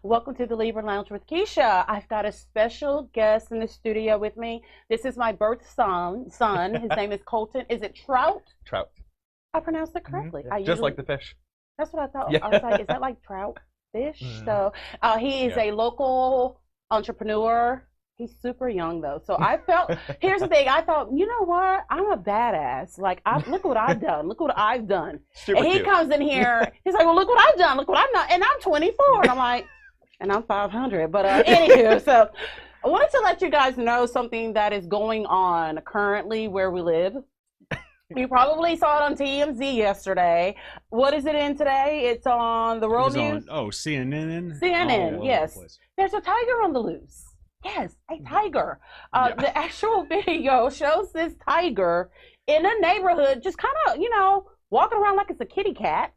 Welcome to the Libra Lounge with Keisha. I've got a special guest in the studio with me. This is my birth son. His name is Colton. Is it Trout? Trout. I pronounced it correctly. Mm-hmm. Just like the fish. That's what I thought. Yeah. I was like, is that like trout fish? So he is a local entrepreneur. He's super young though. So I felt, here's the thing. I thought, you know what? I'm a badass. Like, look what I've done. Look what I've done. Super and he cute. comes in here. He's like, well, look what I've done. Look what I've done. And I'm 24. And I'm like, and I'm 500. But anywho, so I wanted to let you guys know something that is going on currently where we live. You probably saw it on TMZ yesterday. What is it in today? It's on the World News. CNN. CNN, yes. There's a tiger on the loose. Yes, a tiger. The actual video shows this tiger in a neighborhood just kind of, walking around like it's a kitty cat.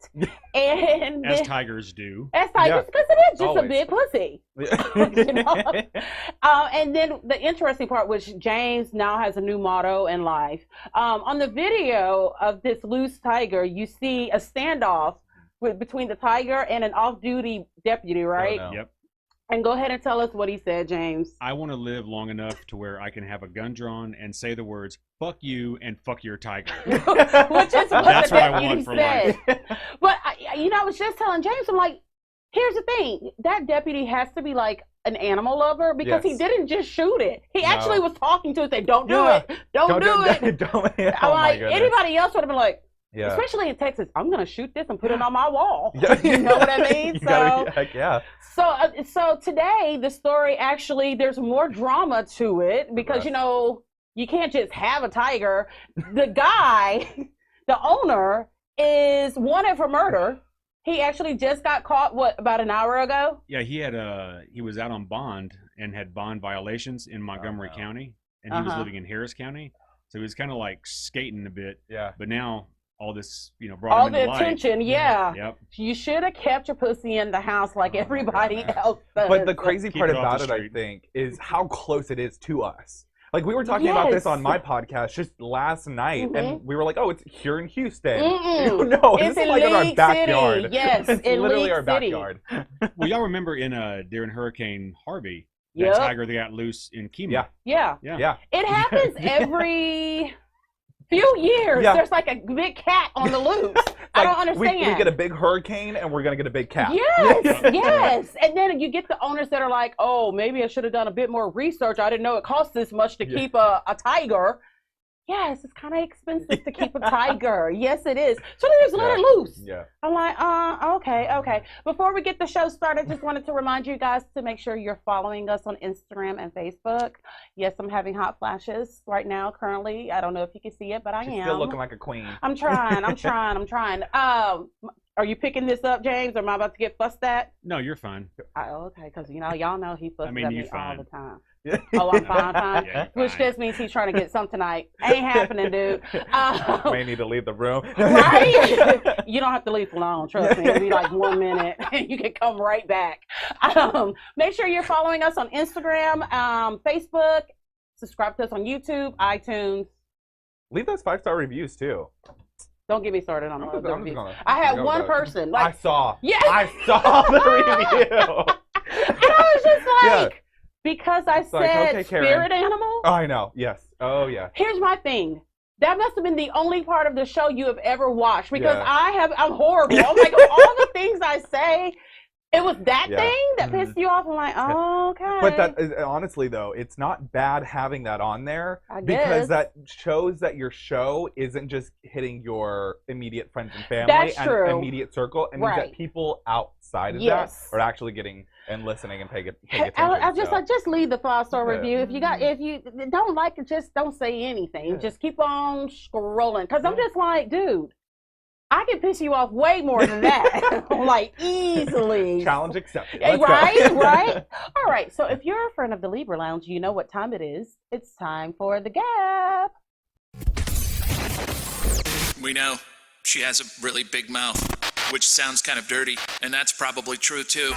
And as tigers do. As tigers, because it is just Always. a big pussy. And then the interesting part, which James now has a new motto in life. On the video of this loose tiger, you see a standoff between the tiger and an off-duty deputy, right? Oh, no. Yep. And go ahead and tell us what he said, James. I want to live long enough to where I can have a gun drawn and say the words "fuck you" and "fuck your tiger." Which is what That's the what I deputy want for said. life. But I was just telling James, I'm like, here's the thing: that deputy has to be like an animal lover because he didn't just shoot it. He actually was talking to it, saying, "Don't do it, don't do it." Don't. I'm like, anybody else would have been like. Yeah. Especially in Texas, I'm gonna shoot this and put it on my wall. You know what I mean? So today the story actually there's more drama to it because you can't just have a tiger. The guy, the owner, is wanted for murder. He actually just got caught about an hour ago? Yeah, he was out on bond and had bond violations in Montgomery County, and he was living in Harris County, so he was kind of like skating a bit. Yeah. But now all this, brought him into light. Attention, yeah. Yep. You should have kept your pussy in the house like everybody else does. But the crazy part it off about the it, I street. think, is how close it is to us. Like, we were talking about this on my podcast just last night, and we were like, oh, it's here in Houston. No, it's this is like in our backyard. City. Yes, it's in literally League our City. backyard. Well, y'all remember during Hurricane Harvey, that tiger that got loose in Kima? Yeah. It happens every few years. There's like a big cat on the loose. I don't understand. We get a big hurricane and we're gonna get a big cat. Yes. And then you get the owners that are like, oh, maybe I should have done a bit more research. I didn't know it costs this much to keep a tiger. Yes, it's kind of expensive to keep a tiger. Yes, it is. So they just let it loose. Yeah. I'm like, okay. Before we get the show started, just wanted to remind you guys to make sure you're following us on Instagram and Facebook. Yes, I'm having hot flashes right now, currently. I don't know if you can see it, but I am. Still looking like a queen. I'm trying. Are you picking this up, James, or am I about to get fussed at? No, you're fine. Okay, because y'all know he fusses at me all the time. Yeah. Oh, I'm fine. Yeah, Which just means he's trying to get some tonight. Ain't happening, dude. May need to leave the room. Right? You don't have to leave for long, trust me. It'll be like 1 minute and you can come right back. Make sure you're following us on Instagram, Facebook, subscribe to us on YouTube, iTunes. Leave those 5-star reviews too. Don't get me started on the reviews. I had had one person. I saw. Yes. I saw the review. And I was just like, because I said okay, spirit animal. Oh, I know. Yes. Oh, yeah. Here's my thing. That must have been the only part of the show you have ever watched because I'm horrible. I'm like, of all the things I say, it was that thing that pissed you off. I'm like, oh, okay. But that is, honestly, though, it's not bad having that on there because that shows that your show isn't just hitting your immediate friends and family and immediate circle. It means that people outside of that are actually getting and listening and paying attention. I just leave the 5-star review. If you don't like it, just don't say anything. Just keep on scrolling. Because I'm just like, dude, I can piss you off way more than that. Like, easily. Challenge accepted. Right? All right. So if you're a friend of the Libra Lounge, you know what time it is. It's time for the gap. We know she has a really big mouth, which sounds kind of dirty, and that's probably true too.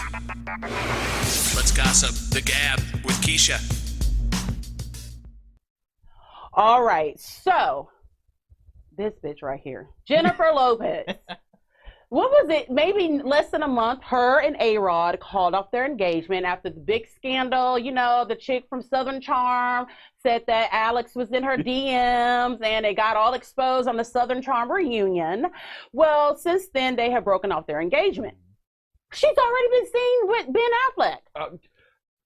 Let's gossip. The Gab with Keisha. All right. So this bitch right here, Jennifer Lopez. what was it? Maybe less than a month, her and Arod called off their engagement after the big scandal. You know, the chick from Southern Charm said that Alex was in her DMs and it got all exposed on the Southern Charm reunion. Well, since then, they have broken off their engagement. She's already been seen with Ben Affleck.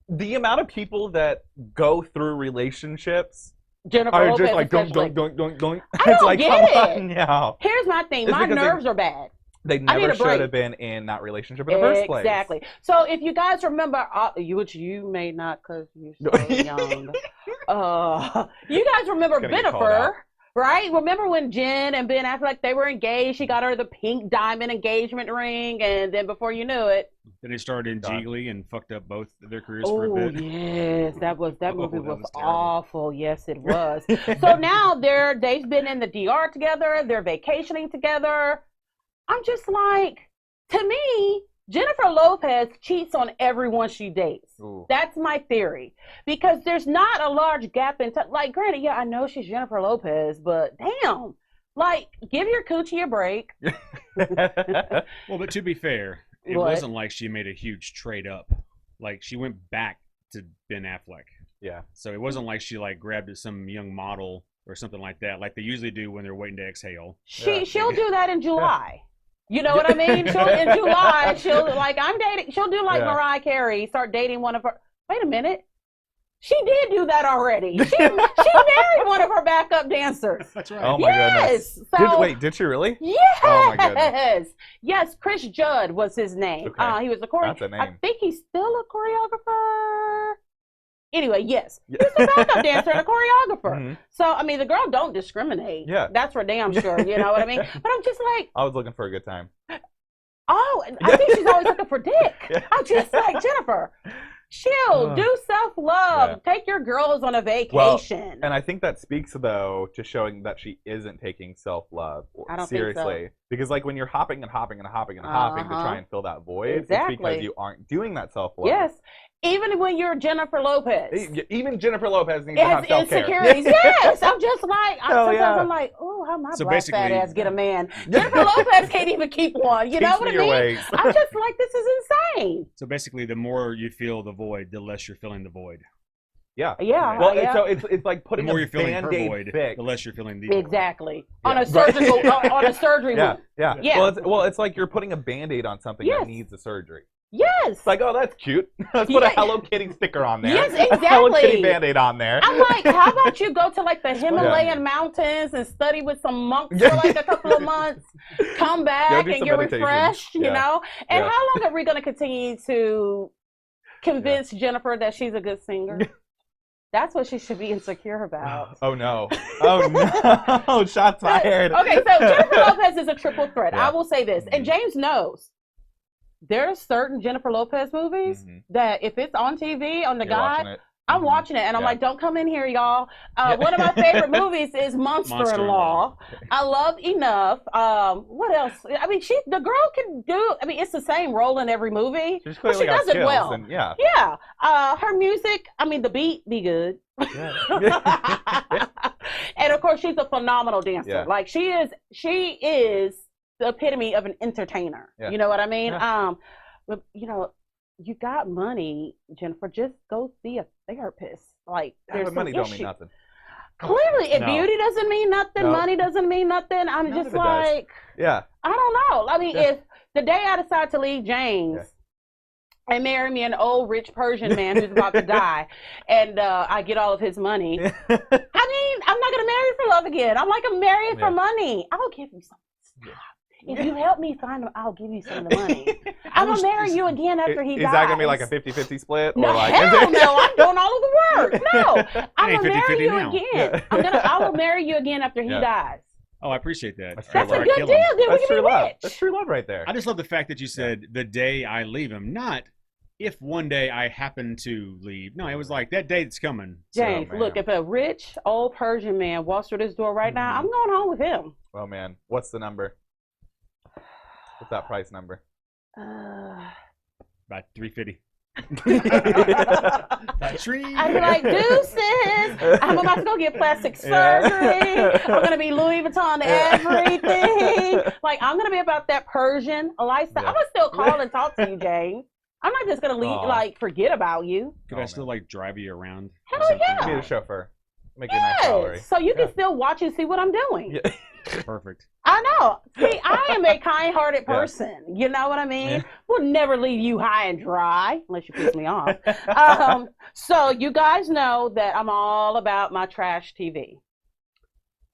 The amount of people that go through relationships Jennifer are Lopez just like, don't. I It's don't like, get come it. on now. Here's my thing. My nerves are bad. They never should have been in that relationship in the first place. Exactly. So if you guys remember, which you may not because you're so young, you guys remember Bennifer, right? Remember when Jen and Ben Affleck, they were engaged? She got her the pink diamond engagement ring, and then before you knew it, then they started in Jiggly and fucked up both their careers for a bit. Oh yes, that movie was awful. Yes, it was. So now they've been in the DR together. They're vacationing together. I'm just like, to me, Jennifer Lopez cheats on everyone she dates. Ooh. That's my theory. Because there's not a large gap in time. Like, granted, yeah, I know she's Jennifer Lopez, but damn. Like, give your coochie a break. Well, but to be fair, it wasn't like she made a huge trade up. Like, she went back to Ben Affleck. Yeah. So it wasn't like she, like, grabbed some young model or something like that, like they usually do when they're waiting to exhale. She'll do that in July. Yeah. You know what I mean? In July, she'll do like Mariah Carey, start dating one of her. Wait a minute. She did do that already. She married one of her backup dancers. That's right. Oh my goodness. So, did she really? Yes. Oh my goodness. Yes, Chris Judd was his name. Okay. He was a choreographer. That's a name. I think he's still a choreographer. Anyway, yes. He's a backup dancer and a choreographer. Mm-hmm. So, I mean, the girl don't discriminate. Yeah. That's for damn sure. You know what I mean? But I'm just like. I was looking for a good time. Oh, I think she's always looking for dick. I'm just like, Jennifer, chill, do self-love. Take your girls on a vacation. Well, and I think that speaks, though, to showing that she isn't taking self-love seriously. Think so. Because, like, when you're hopping and hopping and hopping and hopping to try and fill that void, it's because you aren't doing that self-love. Yes. Even when you're Jennifer Lopez. Even Jennifer Lopez needs to have self-care. Insecurities. Yes. I'm just like, sometimes I'm like, oh, how my black fat ass get a man? Jennifer Lopez can't even keep one. You know what I mean? I'm just like, this is insane. So basically, the more you feel the void, the less you're filling the void. Yeah. Yeah. Well, so it's like putting the more you're feeling her Band-Aid void, fix. the less you're feeling the void. Exactly. On a surgical, on a surgery room. Yeah. Well, it's like you're putting a Band-Aid on something that needs a surgery. Yes. It's like, oh, that's cute. Let's put a Hello Kitty sticker on there. Yes, exactly. A Hello Kitty Band-Aid on there. I'm like, how about you go to like the Himalayan mountains and study with some monks for like a couple of months, come back and you're refreshed, you know? And how long are we going to continue to convince Jennifer that she's a good singer? That's what she should be insecure about. Oh, no. Oh, no. Shots fired. Okay, so Jennifer Lopez is a triple threat. I will say this. And James knows. There's certain Jennifer Lopez movies that if it's on TV, on the guide, I'm watching it. And I'm like, don't come in here, y'all. One of my favorite movies is Monster-in-Law. I love Enough. What else? I mean, the girl can do, I mean, it's the same role in every movie. But she does it well. And, her music, I mean, the beat be good. And of course, she's a phenomenal dancer. Like she is the epitome of an entertainer. You know what I mean? But you know, you got money, Jennifer, just go see a therapist. Like there's money don't mean nothing. Clearly, if beauty doesn't mean nothing, money doesn't mean nothing. I'm just like, I don't know. I mean, if the day I decide to leave James and marry me an old rich Persian man who's about to die, and I get all of his money, I mean, I'm not gonna marry for love again. I'm like, I'm married for money. I'll give you something. If you help me find him, I'll give you some of the money. I'm going to marry you again after he dies. Is that going to be like a 50-50 split? No, or like, hell no. I'm doing all of the work. No. I'm going to marry you again. I will marry you again after he dies. Oh, I appreciate that. That's a good deal. Then That's we true can be love. rich. That's true love right there. I just love the fact that you said the day I leave him, not if one day I happen to leave. No, it was like that day that's coming. James, look, if a rich old Persian man walks through this door right now, I'm going home with him. Oh, man. What's the number? What's that price number? About $350. That tree. I'd be like, deuces, I'm about to go get plastic surgery. I'm going to be Louis Vuitton everything. Like, I'm going to be about that Persian lifestyle. I'm going to still call and talk to you, Jane. I'm not just going to like, forget about you. Could I still, like, drive you around? Hell yeah. Be a chauffeur. Make a nice salary. So you can still watch and see what I'm doing. Yeah. Perfect. I know. See, I am a kind-hearted person. Yeah. You know what I mean? Yeah. We'll never leave you high and dry unless you piss me off. So you guys know that I'm all about my trash TV.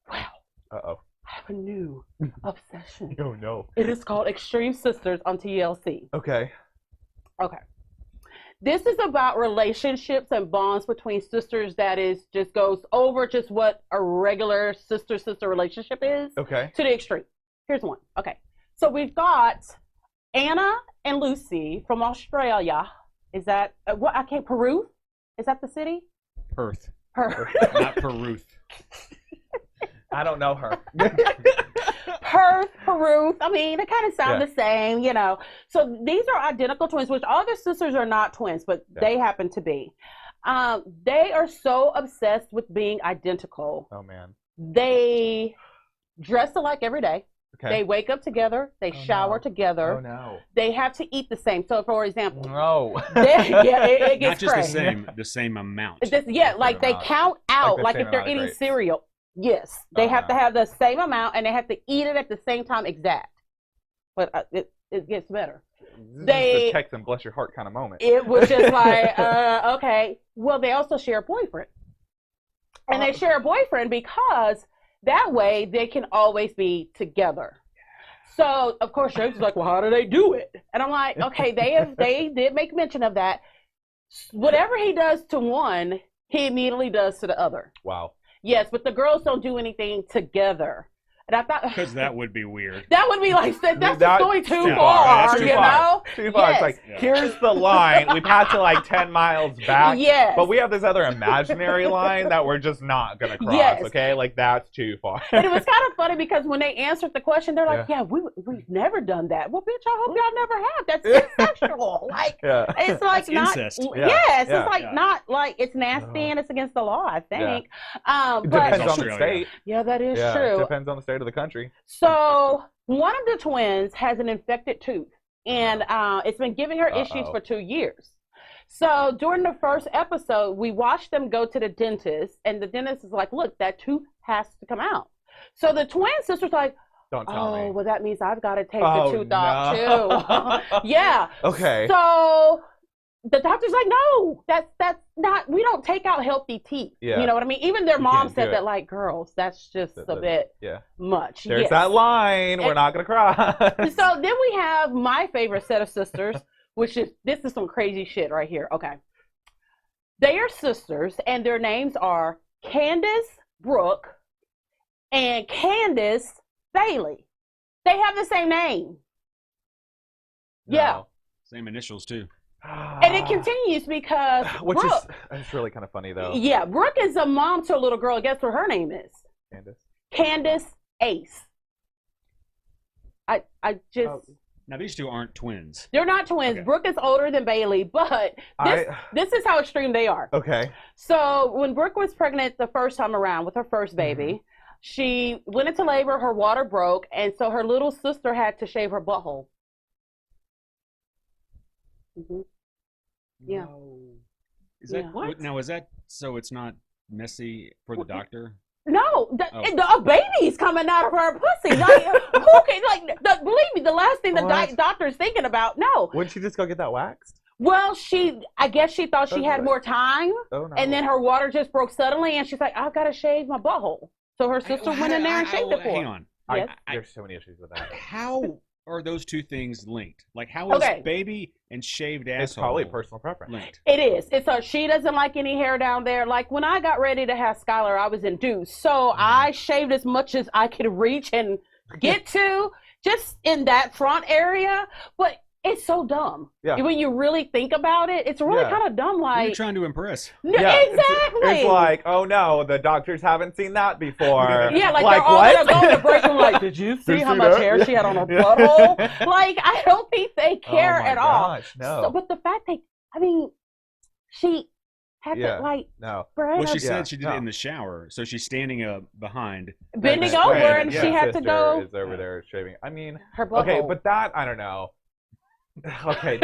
Wow. Uh-oh. I have a new obsession. Oh, no. It is called Extreme Sisters on TLC. Okay. Okay. This is about relationships and bonds between sisters that is just goes over just what a regular sister-sister relationship is. Okay. To the extreme. Here's one. Okay. So we've got Anna and Lucy from Australia. Is that, what, I can't, Peru? Is that the city? Perth. Perth. Not Peru. I don't know her. Perth, Peru. I mean, they kind of sound the same, you know. So these are identical twins, which all their sisters are not twins, but they happen to be. They are so obsessed with being identical. Oh, man. They dress alike every day. Okay. They wake up together. They shower together. Oh, no. They have to eat the same. So, for example. No. It Not gets just crazy. the same amount. Like they count out, like if they're eating cereal. Yes, they have to have the same amount, and they have to eat it at the same time exact. But it gets better. This is a text and bless your heart kind of moment. It was just like, okay. Well, they also share a boyfriend. And they share a boyfriend because that way they can always be together. So, of course, James is like, well, how do they do it? And I'm like, okay, they did make mention of that. Whatever he does to one, he immediately does to the other. Wow. Yes, but the girls don't do anything together. And I thought, because that would be weird. That would be like, that's just going too far, you know? Too far. It's like, here's the line. We've had to like 10 miles back. Yes. But we have this other imaginary line that we're just not going to cross, okay? Like, that's too far. And it was kind of funny because when they answered the question, they're like, we've never done that. Well, bitch, I hope y'all never have. That's incestual. Like, it's like not. Incest. Yes, it's like not like, it's nasty and it's against the law, I think. It depends on the state. Yeah, that is true. It depends on the state of the country. So one of the twins has an infected tooth, and it's been giving her issues for 2 years. So during the first episode, we watched them go to the dentist, and the dentist is like, look, that tooth has to come out. So the twin sister's like, don't tell me. Well, that means I've got to take the tooth off too. Yeah. Okay. So the doctor's like, no, that's not, we don't take out healthy teeth. Yeah. You know what I mean? Even their mom said that, like, girls, that's just a bit much. There's that line. We're not going to cry. So then we have my favorite set of sisters, which is, this is some crazy shit right here. Okay. They are sisters, and their names are Candace Brooke and Candace Bailey. They have the same name. No. Yeah. Same initials, too. And it continues because Brooke, it's really kind of funny though. Yeah, Brooke is a mom to a little girl. Guess what her name is? Candace Ace. I just now these two aren't twins. They're not twins. Okay. Brooke is older than Bailey, but this is how extreme they are. Okay. So when Brooke was pregnant the first time around with her first baby, she went into labor. Her water broke, and so her little sister had to shave her butthole. Yeah. No. Is that what? Now is that so it's not messy for the doctor? No, a baby's coming out of her pussy. Like, believe me, the last thing the doctor's thinking about. No. Wouldn't she just go get that waxed? Well, I guess she thought she had more time, and then her water just broke suddenly, and she's like, I've got to shave my butthole. So her sister went in there and shaved it for her. Hang on. Yes? There's so many issues with that. How are those two things linked? Like, how is baby and shaved asshole? It's probably personal preference. Linked. It is. She doesn't like any hair down there. Like, when I got ready to have Skylar, I was induced. So I shaved as much as I could reach and get to, just in that front area. But it's so dumb. Yeah. When you really think about it, it's really kind of dumb. Like, you're trying to impress. No, exactly. It's like, oh no, the doctors haven't seen that before. Yeah, like they're all gonna go to break room. Like, did you see how much hair she had on her butthole? Like, I don't think they care at all. No. So, but the fact I mean, she had to like. No. Well, she said she did it in the shower, so she's standing behind, bending over, and she had to go. Is over there shaving. I mean, her butthole. Okay, but that I don't know. Okay,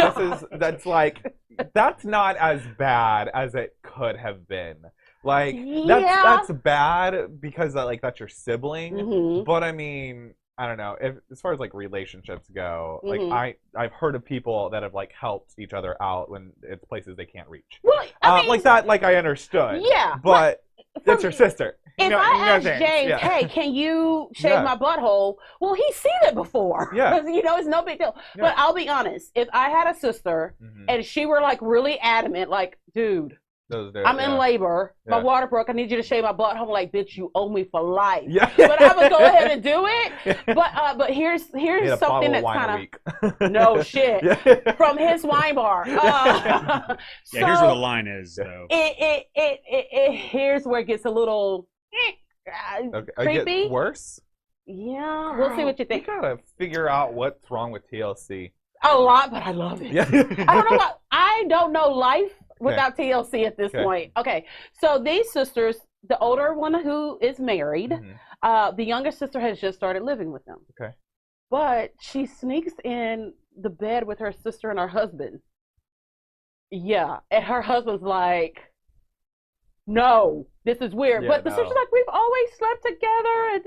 that's not as bad as it could have been. Like that's bad because like that's your sibling. But I mean, I don't know. As far as like relationships go, like I've heard of people that have like helped each other out when it's places they can't reach. Well, I mean, like that, like I understood. Yeah, but it's your sister. If I ask James, hey, can you shave my butthole? Well, he's seen it before. Yeah. It's no big deal. Yeah. But I'll be honest, if I had a sister and she were like really adamant, like, dude, I'm in labor. My water broke. I need you to shave my butt. I'm like, bitch, you owe me for life. Yeah. But I would go ahead and do it. But here's something that's kind of no shit from his wine bar. Here's where the line is, though. Here's where it gets a little creepy. Worse. Yeah, we'll see what you think. You gotta figure out what's wrong with TLC. A lot, but I love it. Yeah. I don't know life without TLC at this point. Okay, so these sisters, the older one who is married, the younger sister has just started living with them. Okay. But she sneaks in the bed with her sister and her husband. Yeah, and her husband's like, no, this is weird. But the sister's like, we've always slept together.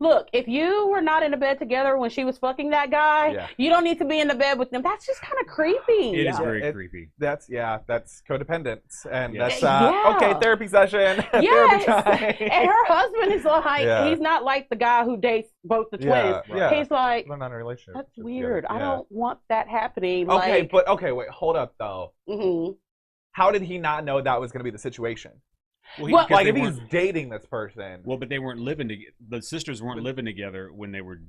Look, if you were not in the bed together when she was fucking that guy, you don't need to be in the bed with them. That's just kind of creepy. It is very creepy. That's codependence. And that's, okay, therapy session. Therapy time. And her husband is like, he's not like the guy who dates both the twins. He's like, we're not in a relationship. That's weird. I don't want that happening. Okay, wait, hold up, though. How did he not know that was going to be the situation? Well, if he's dating this person. Well, but they weren't living together. The sisters weren't living together when they were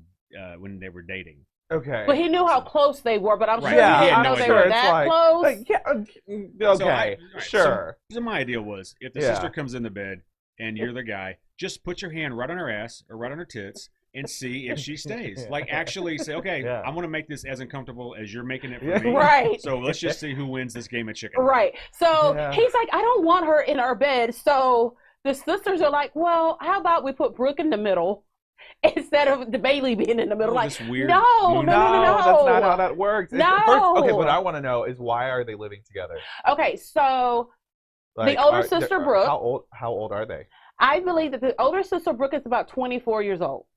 dating. Okay. But he knew how close they were. But I'm sure he didn't know they were that close. Okay. Sure. So my idea was, if the sister comes in the bed and you're the guy, just put your hand right on her ass or right on her tits and see if she stays. Like, actually say, okay, I want to make this as uncomfortable as you're making it for me. Right. So let's just see who wins this game of chicken. Right. So he's like, I don't want her in our bed. So the sisters are like, well, how about we put Brooke in the middle instead of the Bailey being in the middle? Like, weird no, that's not how that works. No. Okay, what I want to know is, why are they living together? Okay, so the older sister, Brooke. How old are they? I believe that the older sister, Brooke, is about 24 years old.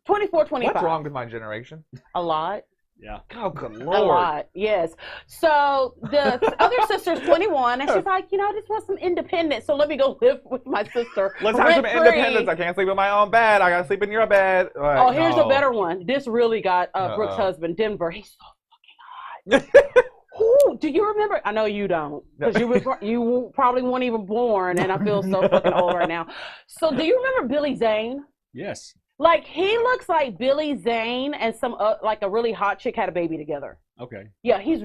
24, 25. What's wrong with my generation? A lot. Yeah. Oh, good Lord. A lot, yes. So the other sister's 21, and she's like, I just want some independence, so let me go live with my sister. Let's have some independence. I can't sleep in my own bed. I gotta sleep in your bed. Like, here's a better one. This really got Brooke's husband, Denver. He's so fucking hot. Ooh, do you remember? I know you don't, because you probably weren't even born, and I feel so fucking old right now. So do you remember Billy Zane? Yes. Like, he looks like Billy Zane and some like a really hot chick had a baby together. Okay. Yeah, he's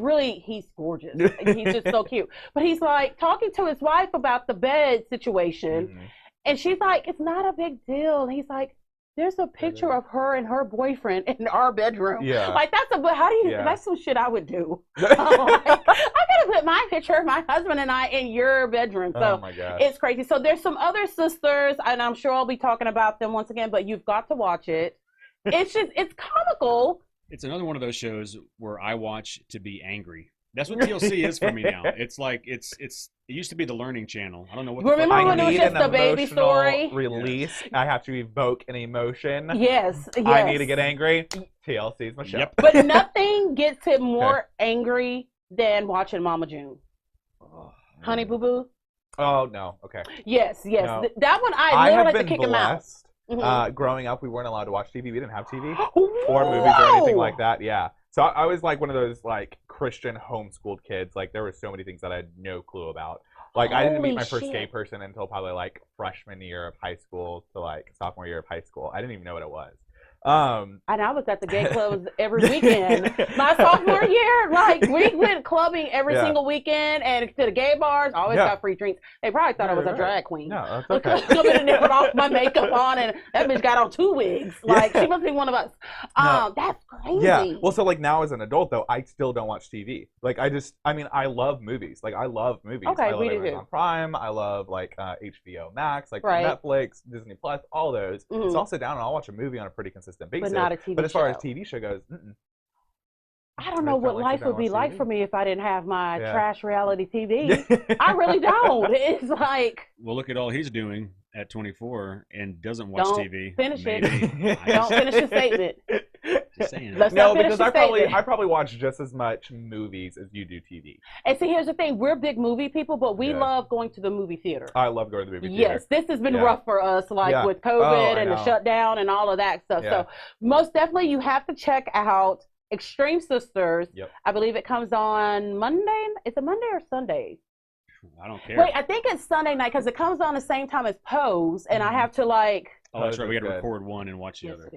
gorgeous. He's just so cute. But he's like talking to his wife about the bed situation, and she's like, it's not a big deal. And he's like, there's a picture of her and her boyfriend in our bedroom. Yeah. Like, that's some shit I would do. I gotta put my picture of my husband and I in your bedroom. So it's crazy. So there's some other sisters, and I'm sure I'll be talking about them once again, but you've got to watch it. It's comical. It's another one of those shows where I watch to be angry. That's what TLC is for me now. It's like it used to be the Learning Channel. I don't know what. Remember when it was just the baby story? Release. I have to evoke an emotion. Yes. I need to get angry. TLC's my show. Yep. But nothing gets it more angry than watching Mama June. Honey Boo Boo. Oh no. Okay. Yes. No. That one I literally had to kick him out. Growing up, we weren't allowed to watch TV. We didn't have TV or movies or anything like that. Yeah. So I was like one of those like Christian homeschooled kids. Like, there were so many things that I had no clue about. Like, I didn't meet my first gay person until probably like freshman year of high school to like sophomore year of high school. I didn't even know what it was. And I was at the gay clubs every weekend. My sophomore year, like we went clubbing every single weekend and to the gay bars. Always got free drinks. They probably thought I was a drag queen. No, that's okay. Come in and they put off my makeup on, and that bitch got on 2 wigs. Like she must be one of us. That's crazy. Yeah. Well, so like now as an adult though, I still don't watch TV. Like I love movies. Like I love movies. Okay, I love we do. Amazon Prime. I love like HBO Max, like Netflix, Disney Plus, all those. So I'll sit down and I'll watch a movie on a pretty consistent basis. But not a TV show. But as far as TV show goes, I don't know what life would be like for me if I didn't have my trash reality TV. I really don't. It's like... Well, look at all he's doing at 24 and doesn't watch TV. Finish it. Don't finish the statement. Just saying. No, because I probably watch just as much movies as you do TV. And see, here's the thing: we're big movie people, but we love going to the movie theater. I love going to the movie theater. Yes, this has been rough for us, like with COVID and the shutdown and all of that stuff. So most definitely, you have to check out Extreme Sisters. I believe it comes on Monday. Is it Monday or Sunday? I don't care. Wait, I think it's Sunday night because it comes on the same time as Pose, and I have to like. Oh, that's right. We got to record one and watch the other.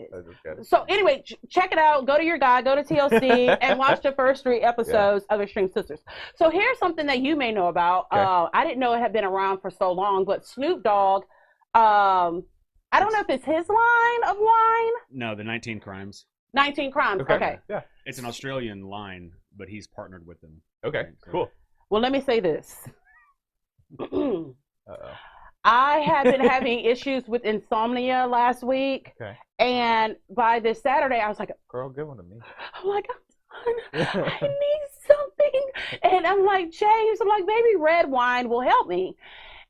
So anyway, check it out. Go to your guy. Go to TLC and watch the first 3 episodes of Extreme Sisters. So here's something that you may know about. I didn't know it had been around for so long, but Snoop Dogg. I don't know if it's his line of wine. No, the 19 Crimes. 19 Crimes. Okay. Yeah. It's an Australian line, but he's partnered with them. Okay. Cool. Well, let me say this. Uh-oh. I have been having issues with insomnia last week. Okay. And by this Saturday, I was like, girl, give one to me. I'm like, I'm done. I need something. And I'm like, James, I'm like, maybe red wine will help me.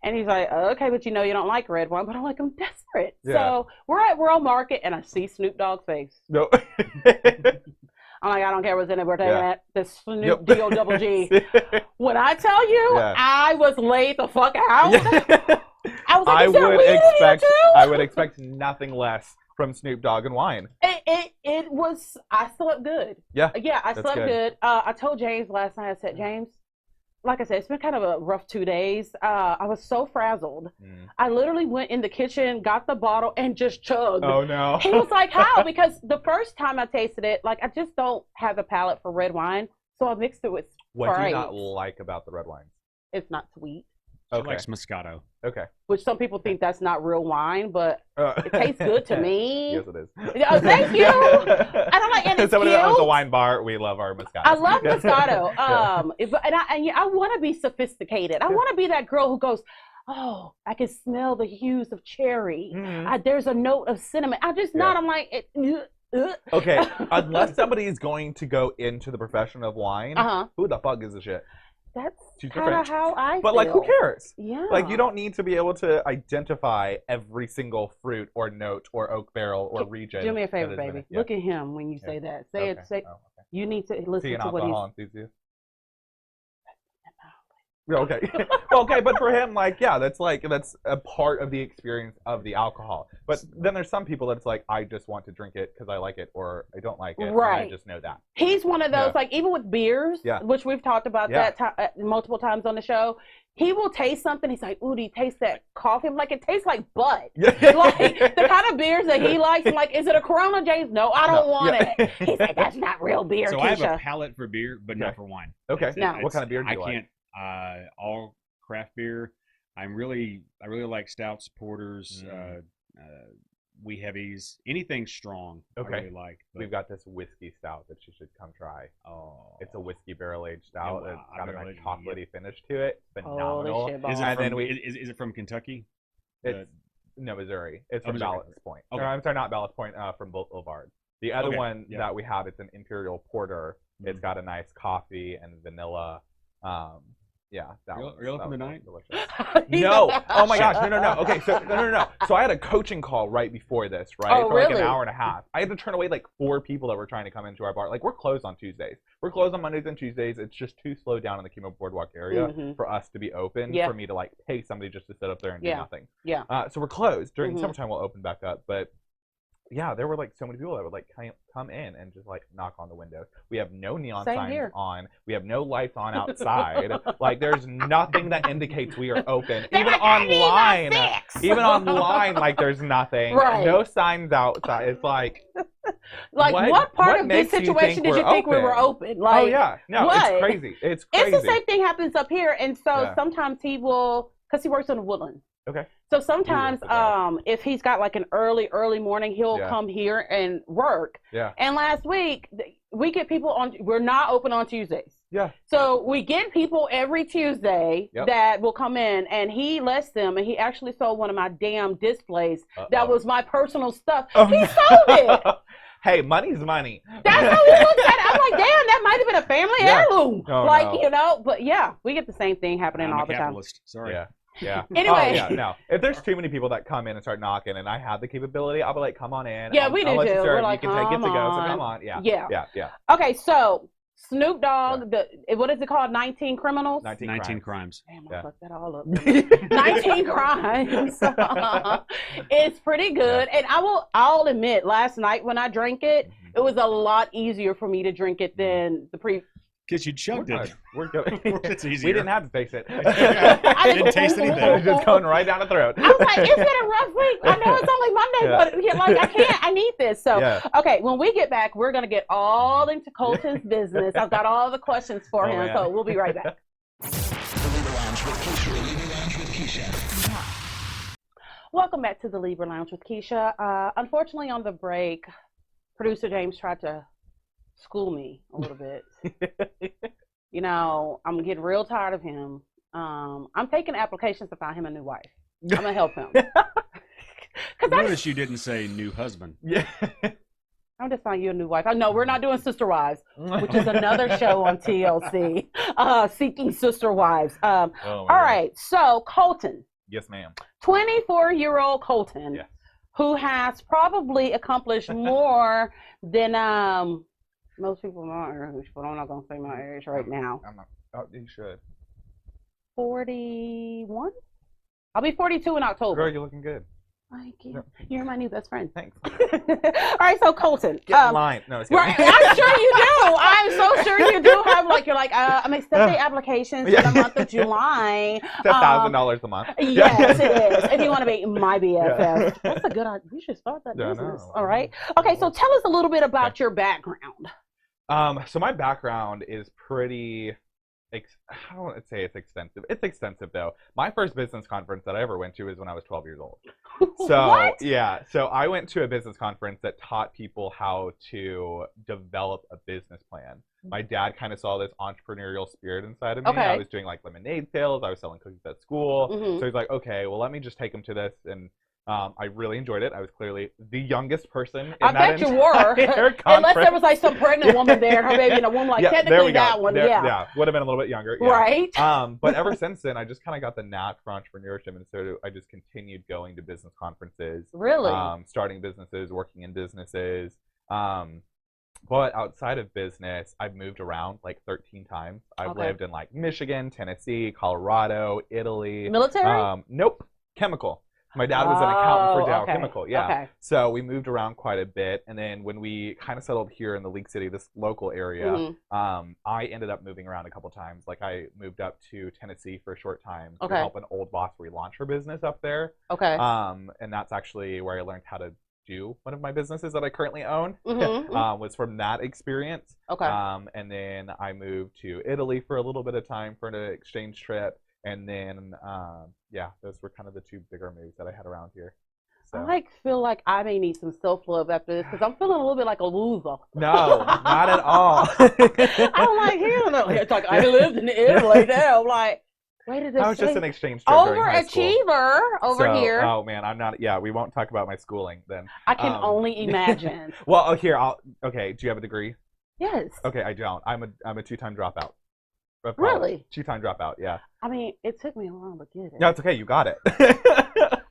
And he's like, okay, but you know you don't like red wine. But I'm like, I'm desperate. Yeah. So we're at World Market, and I see Snoop Dogg's face. No. I'm like, I don't care what's in it. We're taking that. The Snoop D-O-double-G. When I tell you, I was laid the fuck out. I was like, I would expect nothing less from Snoop Dogg and wine. It was, I slept good. Yeah. Yeah, I slept good. I told James last night, I said, James, like I said, it's been kind of a rough 2 days. I was so frazzled. I literally went in the kitchen, got the bottle, and just chugged. Oh, no. He was like, how? Because the first time I tasted it, like, I just don't have a palate for red wine. So I mixed it with Sprite. What do you not like about the red wines? It's not sweet. She likes Moscato. Okay. Which some people think that's not real wine, but it tastes good to me. Yes, it is. Oh, thank you. I don't like, and it's somebody cute. that owns a wine bar, we love our Moscato. I love Moscato. I want to be sophisticated. I want to be that girl who goes, oh, I can smell the hues of cherry. There's a note of cinnamon. I'm just not. I'm like. Okay, unless somebody is going to go into the profession of wine, who the fuck gives a shit? That's kind of how I feel. But like, who cares? Yeah. Like, you don't need to be able to identify every single fruit or note or oak barrel or region. Do me a favor, baby. Look at him when you say that. Say it. Say. You need to listen to what he's. Okay. Okay, but for him, like, yeah, that's a part of the experience of the alcohol. But then there's some people that's like, I just want to drink it because I like it, or I don't like it. Right. And I just know that. He's one of those, like, even with beers, which we've talked about that multiple times on the show. He will taste something. He's like, ooh, do you taste that coffee? I'm like, it tastes like butt. Like, the kind of beers that he likes, I'm like, is it a Corona, James? No, I don't want it. He's like, that's not real beer, So Keisha. I have a palate for beer, but not for wine. Okay. What kind of beer do you like? I can't. All craft beer. I really like stouts, porters, wee heavies, anything strong. Okay. I really like. But we've got this whiskey stout that you should come try. Oh, it's a whiskey barrel aged stout. Yeah, it's got a nice chocolatey finish to it. Phenomenal. Is it from Kentucky? No, Missouri. It's from Missouri. Ballast Point. Okay. I'm sorry, not Ballast Point. From Boulevard. The other one that we have, it's an imperial porter. It's got a nice coffee and vanilla. That Are you looking tonight? No. Oh my gosh. No. Okay. So no. So I had a coaching call right before this, right? Oh, for like really? an hour and a half. I had to turn away like 4 people that were trying to come into our bar. Like, we're closed on Tuesdays. We're closed on Mondays and Tuesdays. It's just too slow down in the Chemo Boardwalk area for us to be open. For me to like pay somebody just to sit up there and do nothing. Yeah. So we're closed. During summertime, we'll open back up. But yeah, there were like so many people that would like come in and just like knock on the windows. We have no neon Same signs here. on. We have no lights on outside. Like there's nothing that indicates we are open. They're Even like, "I need online, my fix." even online, like there's nothing. Right. No signs outside. It's like, what part of this situation did you think we were open? Like, oh yeah, no, what? it's crazy. It's crazy. It's the same thing happens up here, and so sometimes he will, because he works in the woodland. Okay. So sometimes, if he's got like an early morning, he'll come here and work. Yeah. And last week, we get people on. We're not open on Tuesdays. Yeah. So we get people every Tuesday that will come in, and he lets them. And he actually sold one of my damn displays that was my personal stuff. Oh, he sold it. Hey, money's money. That's how he looks at it. I'm like, damn, that might have been a family heirloom. Oh, like, no. you know, but yeah, we get the same thing happening I'm all a the time. capitalist. Sorry. Yeah. Yeah. Anyway. Oh, yeah, no. If there's too many people that come in and start knocking and I have the capability, I'll be like, come on in. Yeah, we do I'll let too. you serve. We're like, you can take it to go, so come come on. on. Yeah. Yeah. Yeah. Yeah. Okay, so Snoop Dogg, what is it called? 19 criminals? 19 crimes. Damn, I fucked that all up. 19 crimes. It's pretty good. And I'll admit, last night when I drank it, it was a lot easier for me to drink it than the Because you chugged it. We're good. It's easier. We didn't have to taste it. I didn't taste anything. It was just going right down the throat. I was like, it's been a rough week. I know it's only Monday, but like I need this. So, okay, when we get back, we're going to get all into Colton's business. I've got all the questions for him, so we'll be right back. Welcome back to the Libra Lounge with Keisha. Unfortunately, on the break, producer James tried to school me a little bit. You know, I'm getting real tired of him. I'm taking applications to find him a new wife. I'm gonna help him. Notice you didn't say new husband. Yeah. I'm just finding you a new wife. I know we're not doing Sister Wives, which is another show on TLC. Seeking Sister Wives. All right, so Colton. Yes, ma'am. 24-year-old Colton, who has probably accomplished more than most people my age, but I'm not going to say my age right now. I'm not. Oh, you should. 41? I'll be 42 in October. Girl, you're looking good. Thank you. You're my new best friend. Thanks. All right, so Colton. Get in line. No, it's right, I'm sure you do. I'm so sure you do have, like, you're like, I'm accepting applications for the month of July. It's $1,000 a month. Yes, it is. If you want to be my BFF. That's a good idea. You should start that business. All right. Okay, so tell us a little bit about your background. So my background is pretty, I don't want to say it's extensive. It's extensive, though. My first business conference that I ever went to was when I was 12 years old. So, what? Yeah. So I went to a business conference that taught people how to develop a business plan. My dad kind of saw this entrepreneurial spirit inside of me. Okay. I was doing like lemonade sales. I was selling cookies at school. So he's like, okay, well, let me just take him to this. And I really enjoyed it. I was clearly the youngest person in I bet you were. Unless there was like some pregnant woman there and her baby in a womb, like technically that one. Yeah, would have been a little bit younger. Yeah. Right. But ever since then, I just kind of got the knack for entrepreneurship. And so I just continued going to business conferences. Really? Starting businesses, working in businesses. But outside of business, I've moved around like 13 times. I've lived in like Michigan, Tennessee, Colorado, Italy. Military? Nope. Chemical. My dad was an accountant for Dow Chemical, Okay. So we moved around quite a bit, and then when we kind of settled here in the League City, this local area, I ended up moving around a couple times. Like I moved up to Tennessee for a short time to help an old boss relaunch her business up there. Okay. And that's actually where I learned how to do one of my businesses that I currently own. Was from that experience. Okay. And then I moved to Italy for a little bit of time for an exchange trip. And then, those were kind of the two bigger moves that I had around here. So. I feel like I may need some self-love after this because I'm feeling a little bit like a loser. No, not at all. I'm like, hell no. It's like, I lived in Italy now. I'm like, wait a minute. I was just an exchange trip during high school. Overachiever over here. Oh, man, I'm not, we won't talk about my schooling then. I can only imagine. Well, here, do you have a degree? Yes. Okay, I don't. I'm a two-time dropout. Really? Two-time dropout, yeah. I mean, it took me a while to get it. No, it's okay. You got it.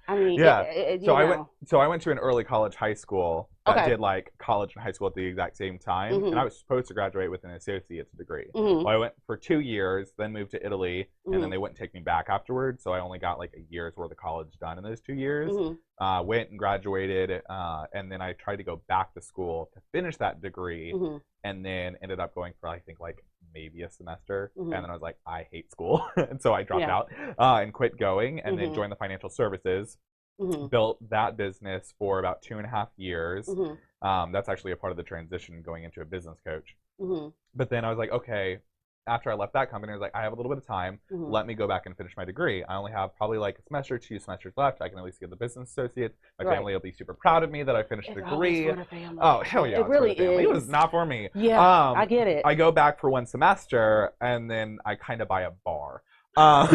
I mean, I went to an early college high school, that did like college and high school at the exact same time, and I was supposed to graduate with an associate's degree. Well, I went for 2 years, then moved to Italy, and then they wouldn't take me back afterwards, so I only got like a year's worth of college done in those 2 years. Went and graduated, and then I tried to go back to school to finish that degree, and then ended up going for I think like maybe a semester, and then I was like, I hate school, and so I dropped out and quit going, and then joined the financial services. Built that business for about 2.5 years. That's actually a part of the transition going into a business coach. But then I was like, okay, after I left that company, I was like, I have a little bit of time. Let me go back and finish my degree. I only have probably like a semester, 2 semesters left. I can at least get the business associate. My family will be super proud of me that I finished the degree. Oh, hell yeah. It really is. It was not for me. Yeah, I get it. I go back for 1 semester, and then I kind of buy a bar. I'm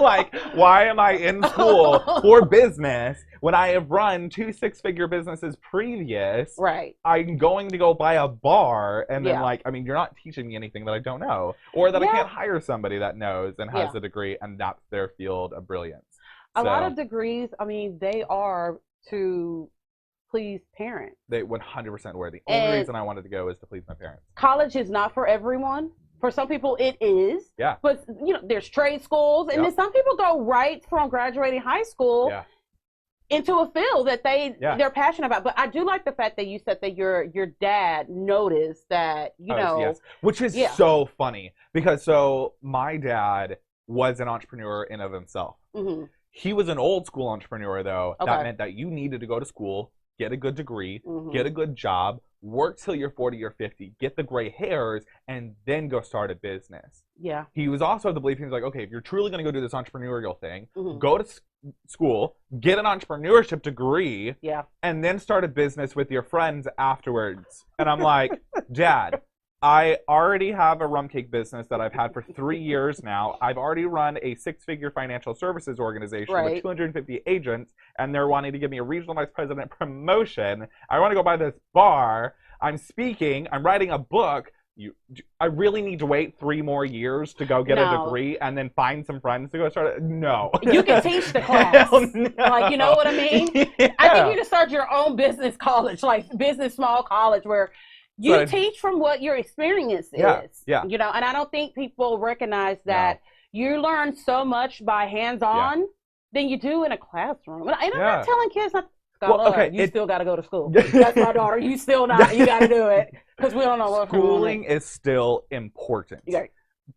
like, why am I in school for business when I have run 2 6-figure businesses previous? Right. I'm going to go buy a bar, and then like, I mean, you're not teaching me anything that I don't know, or that I can't hire somebody that knows and has a degree, and that's their field of brilliance. A lot of degrees, I mean, they are to please parents. They 100% were. The only reason I wanted to go is to please my parents. College is not for everyone. For some people, it is. Yeah. But, you know, there's trade schools. And then some people go right from graduating high school into a field that they're passionate about. But I do like the fact that you said that your dad noticed that, you know. Yes. Which is so funny. Because so my dad was an entrepreneur in of himself. He was an old school entrepreneur, though. That meant that you needed to go to school, get a good degree, get a good job, work till you're 40 or 50, get the gray hairs, and then go start a business. Yeah. He was also of the belief, he was like, okay, if you're truly going to go do this entrepreneurial thing, go to school, get an entrepreneurship degree, and then start a business with your friends afterwards. And I'm like, Dad, I already have a rumcake business that I've had for 3 years now. I've already run a 6-figure financial services organization with 250 agents, and they're wanting to give me a regional vice president promotion. I want to go buy this bar. I'm speaking. I'm writing a book. I really need to wait 3 more years to go get a degree and then find some friends to go start it? No. You can teach the class. No. Like, you know what I mean? I think you can start your own business college, like business small college, where you teach from what your experience is. You know, and I don't think people recognize that you learn so much by hands-on than you do in a classroom. And I'm not telling kids not you still got to go to school. That's my daughter. You still not. You got to do it because we don't know what schooling is still important.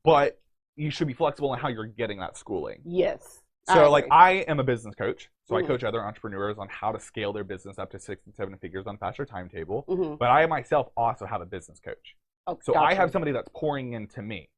But you should be flexible in how you're getting that schooling. Yes. So like I am a business coach. So I coach other entrepreneurs on how to scale their business up to 6 and 7 figures on faster timetable. But I myself also have a business coach. So I have somebody that's pouring into me.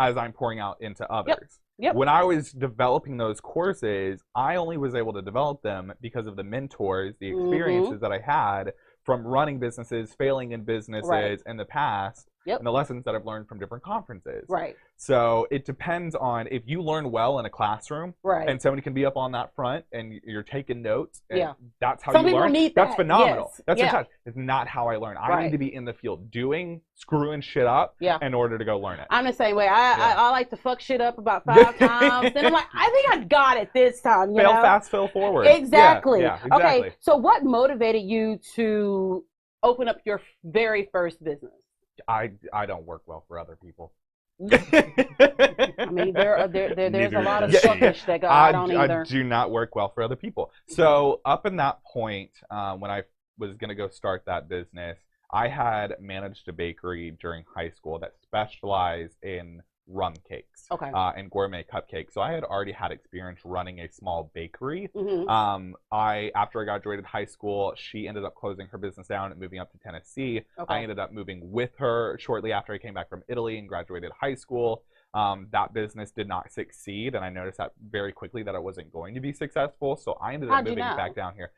As I'm pouring out into others. When I was developing those courses, I only was able to develop them because of the mentors, the experiences that I had from running businesses, failing in businesses in the past, and the lessons that I've learned from different conferences. So it depends on if you learn well in a classroom, and somebody can be up on that front and you're taking notes, and that's how you learn. That's phenomenal. That's fantastic. It's not how I learn. I need to be in the field doing, screwing shit up in order to go learn it. I'm the same way. I like to fuck shit up about 5 times. And I'm like, I think I got it this time. Fail fast, fail forward. Exactly. Okay, so what motivated you to open up your very first business? I don't work well for other people. I mean, there's a lot of selfish that go, I don't either. I do not work well for other people. So up in that point, when I was going to go start that business, I had managed a bakery during high school that specialized in rum cakes and gourmet cupcakes. So I had already had experience running a small bakery. After I graduated high school, she ended up closing her business down and moving up to Tennessee. I ended up moving with her shortly after I came back from Italy and graduated high school. That business did not succeed, and I noticed that very quickly that it wasn't going to be successful. So I ended up moving back down here.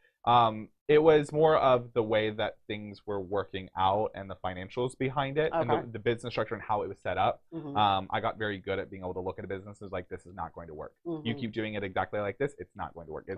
It was more of the way that things were working out and the financials behind it and the business structure and how it was set up. I got very good at being able to look at a business as like, this is not going to work. You keep doing it exactly like this, it's not going to work.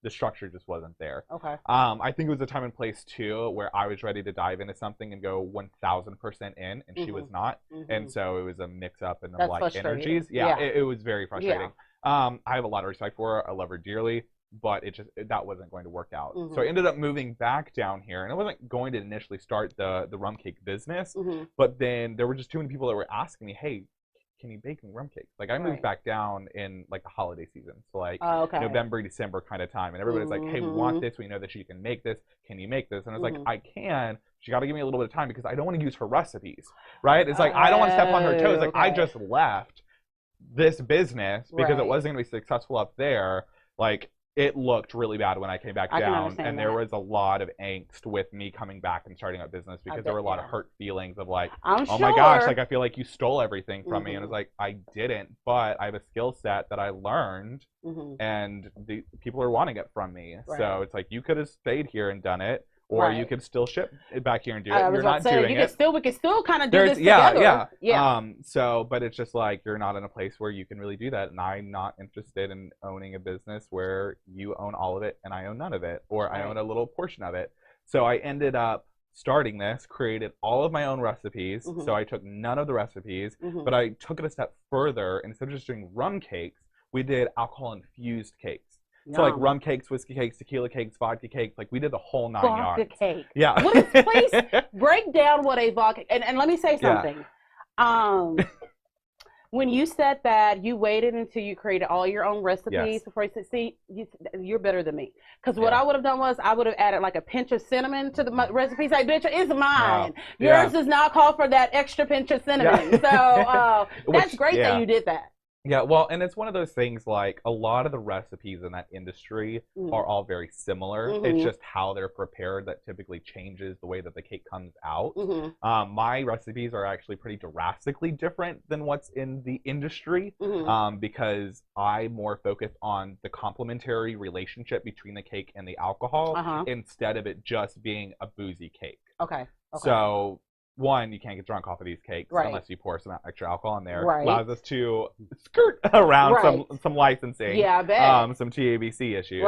The structure just wasn't there. I think it was a time and place too where I was ready to dive into something and go 1000% in, and she was not. And so it was a mix up and like energies. It was very frustrating. I have a lot of respect for her. I love her dearly. but that wasn't going to work out. So I ended up moving back down here, and I wasn't going to initially start the rum cake business, but then there were just too many people that were asking me, hey, can you bake me rum cakes? Like I moved back down in like the holiday season, so like November, December kind of time, and everybody's like, hey, we want this, we know that you can make this, can you make this? And I was like, I can, she got to give me a little bit of time because I don't want to use her recipes, right? It's like I don't want to step on her toes. Like I just left this business because it wasn't going to be successful up there. Like it looked really bad when I came back down, and there was a lot of angst with me coming back and starting a business because there were a lot of hurt feelings of like, oh my gosh, like I feel like you stole everything from me. And it's like, I didn't, but I have a skill set that I learned, and the people are wanting it from me. So it's like, you could have stayed here and done it, or you could still ship it back here and do it. You're not doing it. We could still kind of do this together. So, but it's just like, you're not in a place where you can really do that. And I'm not interested in owning a business where you own all of it and I own none of it, or I own a little portion of it. So I ended up starting this, created all of my own recipes. So I took none of the recipes, but I took it a step further. Instead of just doing rum cakes, we did alcohol infused cakes. So like rum cakes, whiskey cakes, tequila cakes, vodka cakes, like we did the whole 9 yards. Vodka cake. Yeah. What is, please break down what a vodka, and let me say something. When you said that you waited until you created all your own recipes before you said, see, you're better than me. Because what I would have done was I would have added like a pinch of cinnamon to the recipes. Like, bitch, it's mine. Yours does not call for that extra pinch of cinnamon. So that's great that you did that. Yeah, well, and it's one of those things, like, a lot of the recipes in that industry are all very similar. It's just how they're prepared that typically changes the way that the cake comes out. My recipes are actually pretty drastically different than what's in the industry, because I more focus on the complementary relationship between the cake and the alcohol instead of it just being a boozy cake. So, one, you can't get drunk off of these cakes unless you pour some extra alcohol in there. Allows us to skirt around some licensing, some TABC issues.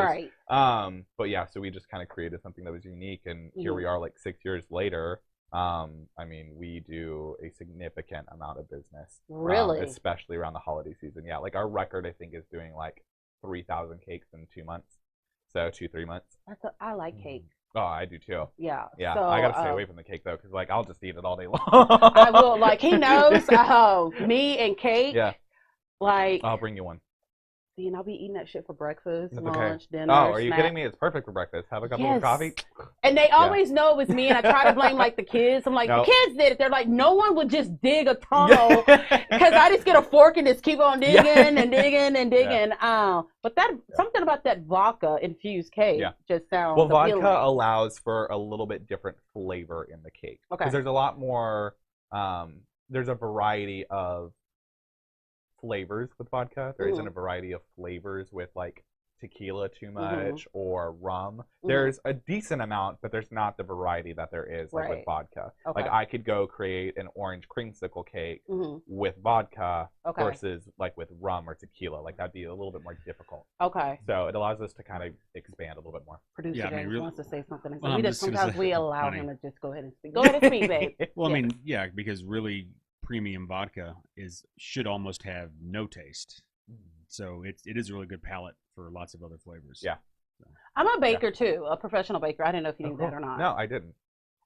But yeah, so we just kind of created something that was unique, and here we are, like 6 years later. I mean, we do a significant amount of business, especially around the holiday season. Yeah, like our record, I think, is doing like 3,000 cakes in 2 months, so 2-3 months. I like cake. Oh, I do too. Yeah. So, I gotta stay away from the cake though, because like I'll just eat it all day long. I will. Like he knows. Me and cake. Yeah. Like I'll bring you one. And I'll be eating that shit for breakfast, lunch, dinner. Oh, are you kidding me? It's perfect for breakfast. Have a cup of coffee. And they always know it was me, and I try to blame like the kids. I'm like, the kids did it. They're like, no one would just dig a tunnel, because I just get a fork and just keep on digging and digging and digging. But that something about that vodka infused cake just sounds appealing. Vodka allows for a little bit different flavor in the cake, because there's a lot more. There's a variety of flavors with vodka. There isn't a variety of flavors with like tequila too much or rum. There's a decent amount, but there's not the variety that there is like with vodka. Like I could go create an orange creamsicle cake with vodka versus like with rum or tequila. Like that'd be a little bit more difficult. So it allows us to kind of expand a little bit more. Producer James wants to say something. Sometimes we allow him to just go ahead and speak. Go ahead and speak, babe. Well, I mean, because really premium vodka should almost have no taste, so it is a really good palate for lots of other flavors. I'm a baker too, a professional baker. I didn't know if you knew that or not. No, I didn't.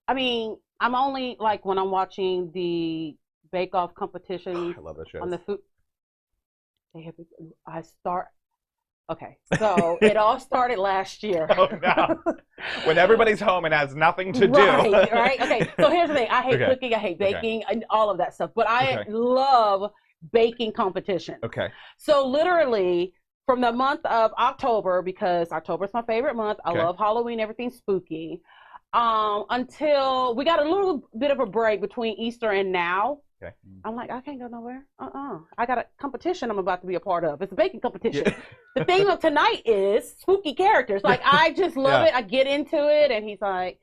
I mean, I'm only like when I'm watching the Bake Off competitions. I love those shows. On the food. Okay, so it all started last year. Oh no! When everybody's home and has nothing to do. Right. Okay. So here's the thing: I hate cooking, I hate baking, and all of that stuff. But I love baking competition. So literally, from the month of October, because October is my favorite month. I love Halloween, everything spooky. Until we got a little bit of a break between Easter and now. I'm like, I can't go nowhere. I got a competition I'm about to be a part of. It's a baking competition. The theme of tonight is spooky characters. Like, I just love it. I get into it, and he's like,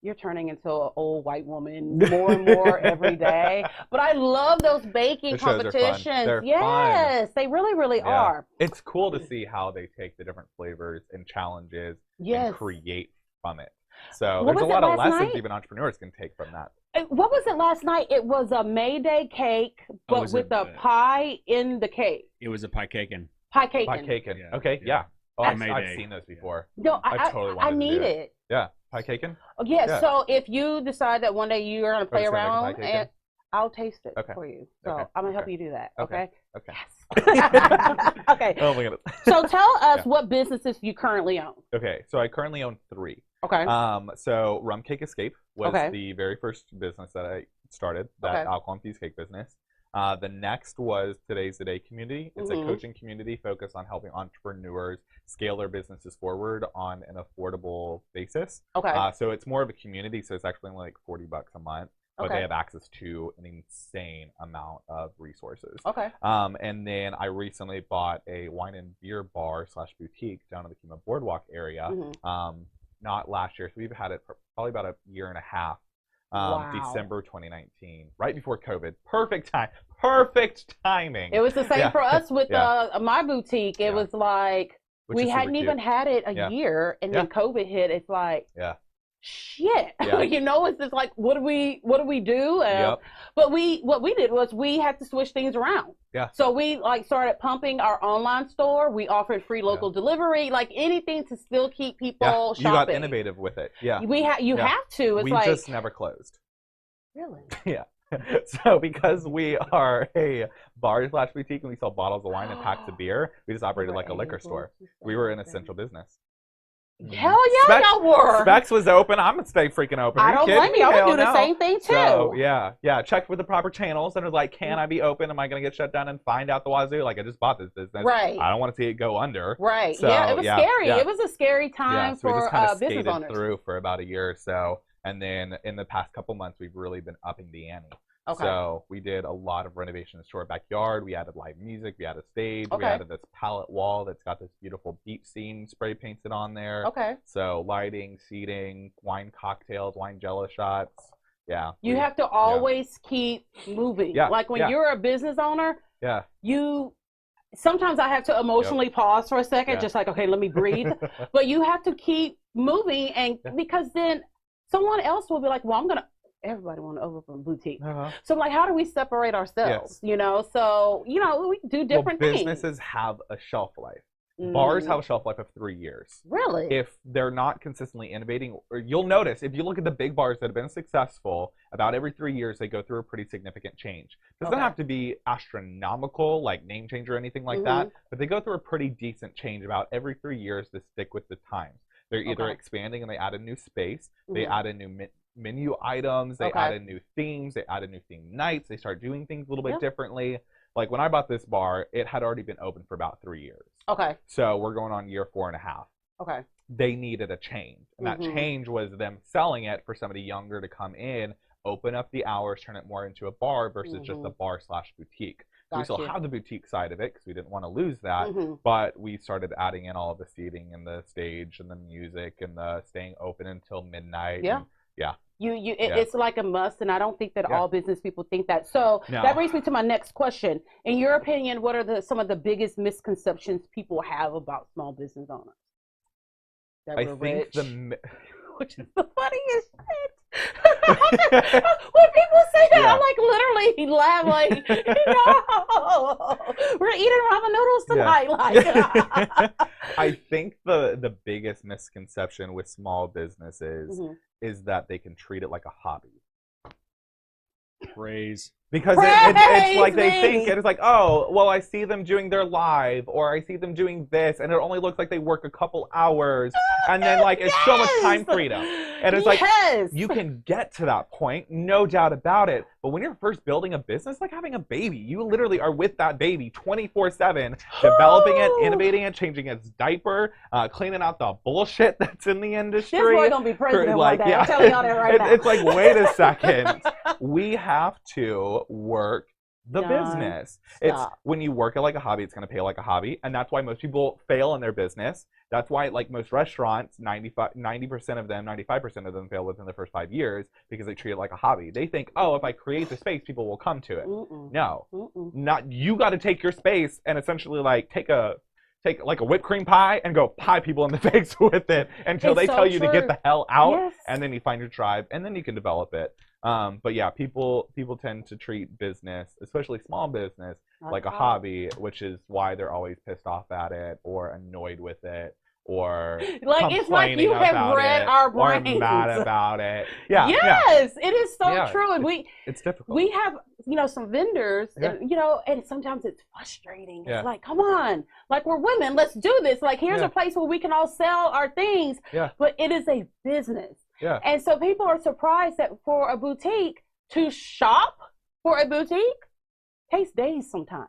you're turning into an old white woman more and more every day. But I love those baking competitions. They're fun. They really, really are. It's cool to see how they take the different flavors and challenges and create from it. So there's a lot of lessons even entrepreneurs can take from that. What was it last night? It was a Mayday cake, but with a pie in the cake. It was a pie cakin'. Pie cakin'. Okay, yeah. Oh, I've seen those before. No, I totally wanted I need it. Yeah, pie caking. Oh, yeah. So if you decide that one day you're gonna play around, and I'll taste it for you. So I'm gonna help you do that. Okay. Okay. Yes. Okay. Oh my goodness. So tell us what businesses you currently own. Okay, so I currently own 3. Okay. So Rumcake Escape was the very first business that I started, that alcohol-infused cake business. The next was Today's the Day community. It's a coaching community focused on helping entrepreneurs scale their businesses forward on an affordable basis. Okay. So it's more of a community, so it's actually only like $40 a month. But they have access to an insane amount of resources. Okay. And then I recently bought a wine and beer bar / boutique down in the Kima Boardwalk area. Not last year, so we've had it for probably about a year and a half. December 2019, right before COVID. Perfect timing. It was the same for us with my boutique. It was like we hadn't even had it a year, and then COVID hit. It's like shit. You know, it's just like what do we do? But what we did was we had to switch things around. So we like started pumping our online store. We offered free local delivery, like anything to still keep people shopping. You got innovative with it. You have to. It's we like, just never closed. Really? Yeah. So because we are a bar / boutique and we sell bottles of wine and packs of beer, we just operated like a liquor store. We were an essential business. Hell yeah, y'all were. Specs was open. I'm gonna stay freaking open. I don't blame you. I would do the same thing too. So, yeah. Checked with the proper channels and was like, can I be open? Am I gonna get shut down and find out the wazoo? Like, I just bought this business. Right. I don't want to see it go under. Right. So, it was scary. It was a scary time so we just for business skated owners. Through for about a year or so, and then in the past couple months, we've really been upping the ante. Okay. So we did a lot of renovations to our backyard. We added live music. We added stage. We added this palette wall that's got this beautiful beach scene spray painted on there. Okay. So lighting, seating, wine cocktails, wine jello shots. Yeah. You have to always keep moving. Yeah. Like when you're a business owner. Yeah. Sometimes I have to emotionally pause for a second, just like, okay, let me breathe. But you have to keep moving, and because then someone else will be like, well, everybody want to open a boutique. So like, how do we separate ourselves? You know, so, we do different things. Businesses have a shelf life. Bars have a shelf life of 3 years. Really? If they're not consistently innovating, or you'll notice, if you look at the big bars that have been successful, about every 3 years, they go through a pretty significant change. It doesn't have to be astronomical, like name change or anything like that, but they go through a pretty decent change about every 3 years to stick with the times. They're either expanding and they add a new space, they add a new menu items, they added new themes, they added new theme nights, they start doing things a little bit differently. Like when I bought this bar, it had already been open for about 3 years. Okay. So we're going on year 4.5. Okay. They needed a change. And that change was them selling it for somebody younger to come in, open up the hours, turn it more into a bar versus just a bar / boutique. So we still have the boutique side of it because we didn't want to lose that, but we started adding in all of the seating and the stage and the music and the staying open until midnight. Yeah. It's like a must, and I don't think that all business people think that. So that brings me to my next question. In your opinion, what are some of the biggest misconceptions people have about small business owners? That we're rich, which is the funniest shit. When people say that, I like literally laugh like, we're eating ramen noodles tonight. Like, I think the biggest misconception with small businesses is that they can treat it like a hobby. Praise. Because it's like they think it's like, oh, well, I see them doing their live, or I see them doing this, and it only looks like they work a couple hours, and then like it's so much time freedom. And it's like, you can get to that point, no doubt about it. But when you're first building a business, like having a baby, you literally are with that baby 24/7, developing it, innovating it, changing its diaper, cleaning out the bullshit that's in the industry. This boy gonna be president one day. I'm telling y'all that right now. It's like, wait a second. We have to work the business. It's when you work it like a hobby, it's going to pay like a hobby, and that's why most people fail in their business. That's why, like most restaurants, 90% of them, 95% of them fail within the first 5 years because they treat it like a hobby. They think, oh, if I create the space, people will come to it. No, not you. Got to take your space and essentially like take like a whipped cream pie and go pie people in the face with it until they tell you to get the hell out, and then you find your tribe, and then you can develop it. But yeah, people tend to treat business, especially small business, like a hobby, which is why they're always pissed off at it or annoyed with it. Or like it's like you have read our brains. Or mad about it. Yeah. Yes, it is so true. And it's difficult. We have, some vendors, and, and sometimes it's frustrating. It's like, come on, like we're women, let's do this. Like here's a place where we can all sell our things. Yeah. But it is a business. Yeah. And so people are surprised that for a boutique to shop for a boutique takes days sometimes.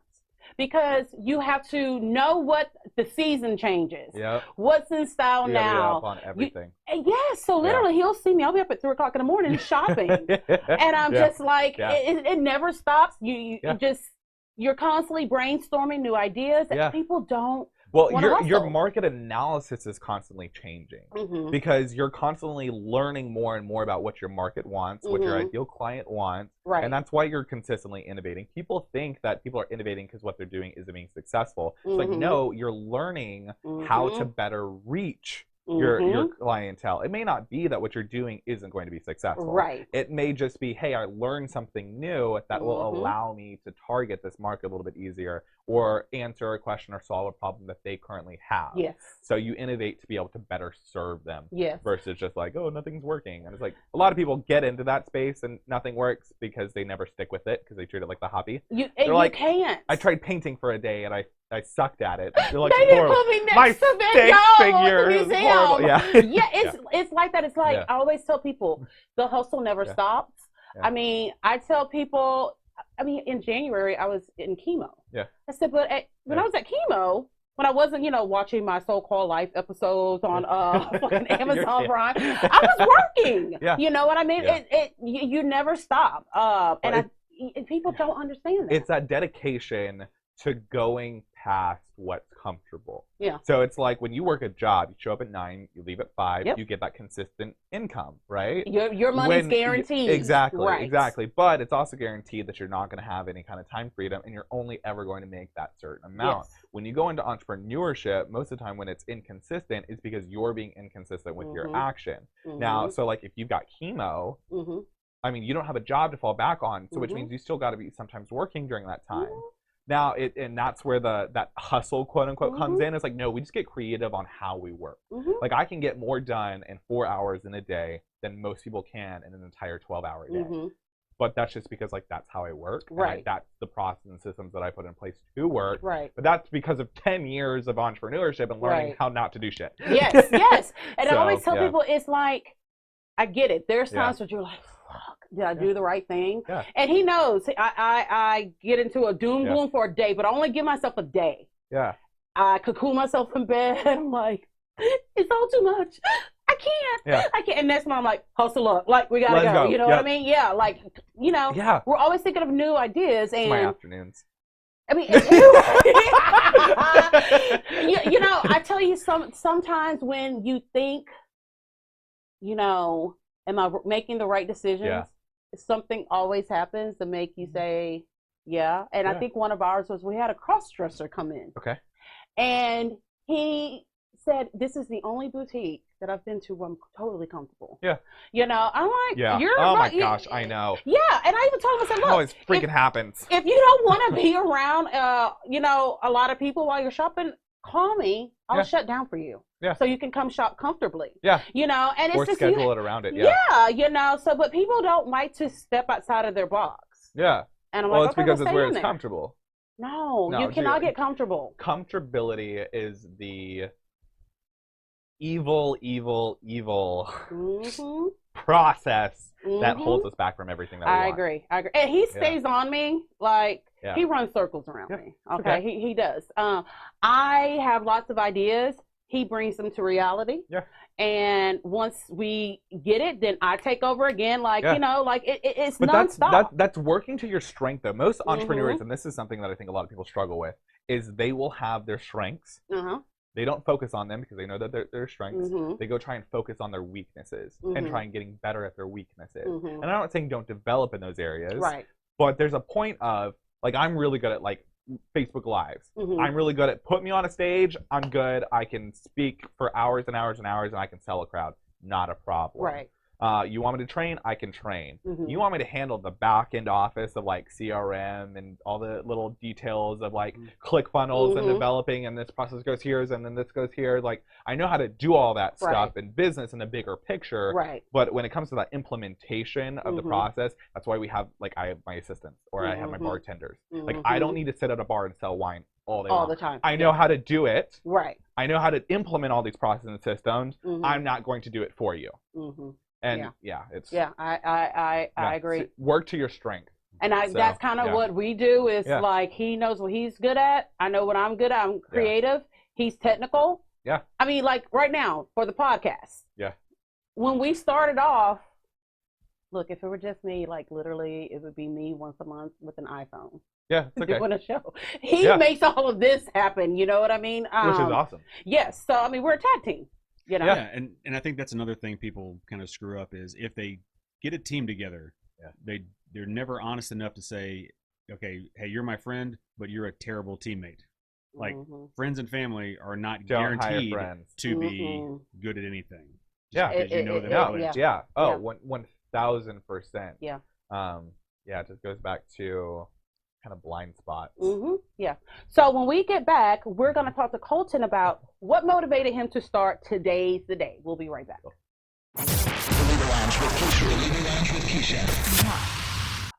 Because you have to know what the season changes. Yep. What's in style now. Be up on everything. Yes, so literally he'll see me. I'll be up at 3 o'clock in the morning shopping. And I'm just like, it never stops. You're constantly brainstorming new ideas and people don't. Well, your market analysis is constantly changing because you're constantly learning more and more about what your market wants, what your ideal client wants, and that's why you're consistently innovating. People think that people are innovating because what they're doing is being successful. It's like, no, you're learning how to better reach your clientele. It may not be that what you're doing isn't going to be successful. Right. It may just be, hey, I learned something new that will allow me to target this market a little bit easier or answer a question or solve a problem that they currently have. Yes. So you innovate to be able to better serve them. Yes. Versus just like, oh, nothing's working. And it's like, a lot of people get into that space and nothing works because they never stick with it because they treat it like the hobby. You can't. I tried painting for a day and I sucked at it. They're like, they didn't put me next to Van Gogh at the museum. It's like that. It's like I always tell people, the hustle never stops. Yeah. I mean, I tell people, in January I was in chemo. Yeah. I said, but when I was at chemo, when I wasn't, watching my so-called life episodes on fucking Amazon Prime, I was working. Yeah. You know what I mean? Yeah. You never stop. And people don't understand that. It's that dedication to going past what's comfortable. Yeah. So it's like when you work a job, you show up at 9, you leave at 5, you get that consistent income, right? Your money's guaranteed. Exactly, right. exactly. But it's also guaranteed that you're not going to have any kind of time freedom and you're only ever going to make that certain amount. Yes. When you go into entrepreneurship, most of the time when it's inconsistent, it's because you're being inconsistent with your action. Now, so like if you've got chemo, you don't have a job to fall back on, so which means you still got to be sometimes working during that time. Now, and that's where that hustle, quote unquote, comes in. It's like, no, we just get creative on how we work. Like I can get more done in 4 hours in a day than most people can in an entire 12-hour day. But that's just because that's how I work. Right. That's the process and systems that I put in place to work. Right. But that's because of 10 years of entrepreneurship and learning how not to do shit. Yes, yes. And I always tell people, it's like, I get it. There's times where you're like, fuck, did I do the right thing? Yeah. And he knows I get into a doom gloom for a day, but I only give myself a day. Yeah. I cocoon myself in bed. I'm like, it's all too much. I can't. Yeah. I can't. And that's when I'm like, hustle up. Like, we gotta go. You know what I mean? Yeah. Like, we're always thinking of new ideas. And my afternoons. I mean, I tell you, sometimes when you think, am I making the right decisions? Yeah. Something always happens to make you say, yeah. And I think one of ours was we had a cross-dresser come in. Okay. And he said, this is the only boutique that I've been to where I'm totally comfortable. Yeah. I'm like, you're my gosh, I know. Yeah. And I even told him, I said, look. Oh, it freaking happens. If you don't want to be around, a lot of people while you're shopping, call me. I'll shut down for you. Yeah. So you can come shop comfortably. Yeah. And it's or just schedule it around it. Yeah. Yeah. But people don't like to step outside of their box. Yeah. And I'm it's because it's where it's comfortable. No, you cannot get comfortable. Comfortability is the evil process that holds us back from everything that we want. I agree. And he stays on me like he runs circles around me. Okay. He does. I have lots of ideas. He brings them to reality. Yeah. And once we get it, then I take over again. It's nonstop. That's working to your strength, though. Most entrepreneurs, and this is something that I think a lot of people struggle with, is they will have their strengths. They don't focus on them because they know that they're their strengths. They go try and focus on their weaknesses and try and getting better at their weaknesses. And I'm not saying don't develop in those areas. Right. But there's a point of, I'm really good at, Facebook Lives. I'm really good at put me on a stage. I'm good. I can speak for hours and hours and hours and I can sell a crowd. Not a problem. Right. You want me to train? I can train. Mm-hmm. You want me to handle the back end office of like CRM and all the little details of like ClickFunnels and developing, and this process goes here and then this goes here. Like I know how to do all that stuff in business in the bigger picture. Right. But when it comes to that implementation of the process, that's why we have like I have my assistants or I have my bartenders. Like I don't need to sit at a bar and sell wine all day long. The time. I know how to do it. Right. I know how to implement all these processes and systems. I'm not going to do it for you. And it's I agree. Work to your strength. And that's kind of what we do is like he knows what he's good at. I know what I'm good at. I'm creative. He's technical. Yeah. I mean, like right now for the podcast. Yeah. When we started off, look, if it were just me, like literally it would be me once a month with an iPhone. Yeah, it's okay. Doing a show. He makes all of this happen, you know what I mean? Which is awesome. Yes. So I mean we're a tag team. You know? Yeah, and I think that's another thing people kind of screw up is if they get a team together, they're never honest enough to say, okay, hey, you're my friend, but you're a terrible teammate. Like friends and family are not guaranteed to be good at anything. Because you know them. Oh, 1000%. Yeah. It just goes back to kind of blind spots. Yeah. So when we get back, we're going to talk to Colton about what motivated him to start Today's the Day. We'll be right back.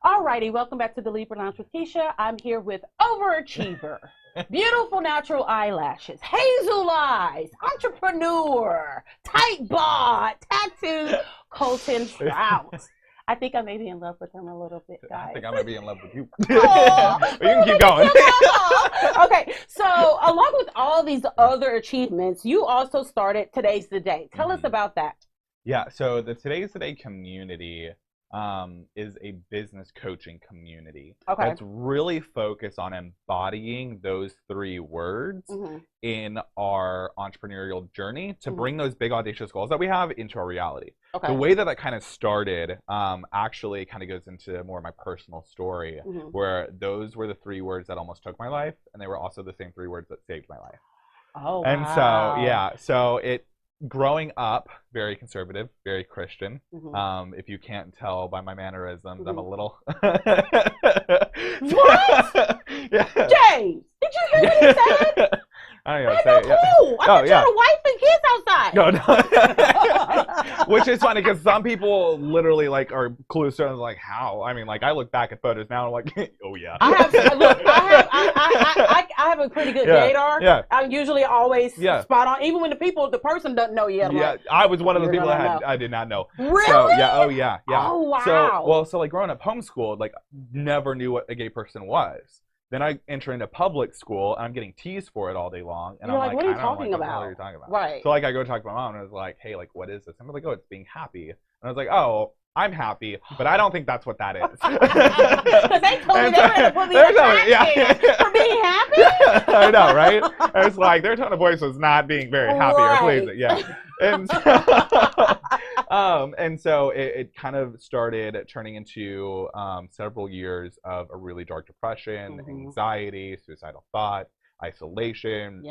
All righty, welcome back to the Libra Lounge with Keisha. I'm here with Overachiever, beautiful natural eyelashes, hazel eyes, entrepreneur, tight bod, tattoo, Colton Trout. I think I may be in love with him a little bit, guys. I think I might be in love with you. You can keep going. Okay, so along with all these other achievements, you also started Today's the Day. Tell us about that. Yeah, so the Today's the Day community is a business coaching community. Okay. That's really focused on embodying those 3 words in our entrepreneurial journey to bring those big audacious goals that we have into our reality. Okay. The way that kind of started actually kind of goes into more of my personal story, where those were the 3 words that almost took my life, and they were also the same 3 words that saved my life. Oh, and wow. so it growing up, very conservative, very Christian. If you can't tell by my mannerisms, I'm a little. What? James, did you hear what he said? I don't know. I had no clue. I thought you had a wife and kids outside. No. Which is funny because some people literally like are clueless and like, how? I mean, like I look back at photos now and I'm like, oh yeah. I have a pretty good radar. Yeah. I'm usually always spot on, even when the person doesn't know yet. I was one of the people that I did not know. Really? So, yeah. Oh wow. So like growing up homeschooled, like never knew what a gay person was. Then I enter into public school, and I'm getting teased for it all day long. And You're I'm like, what are you I don't talking like, about? What are you talking about? Right. So like I go talk to my mom, and I was like, hey, like what is this? And I'm like, oh, it's being happy. And I was like, oh, I'm happy, but I don't think that's what that is. Because they told me they were going to put me in a for being happy. I know, right? It's like their tone of voice was not being very happy or pleasing. Yeah. And so it kind of started turning into several years of a really dark depression, anxiety, suicidal thought, isolation,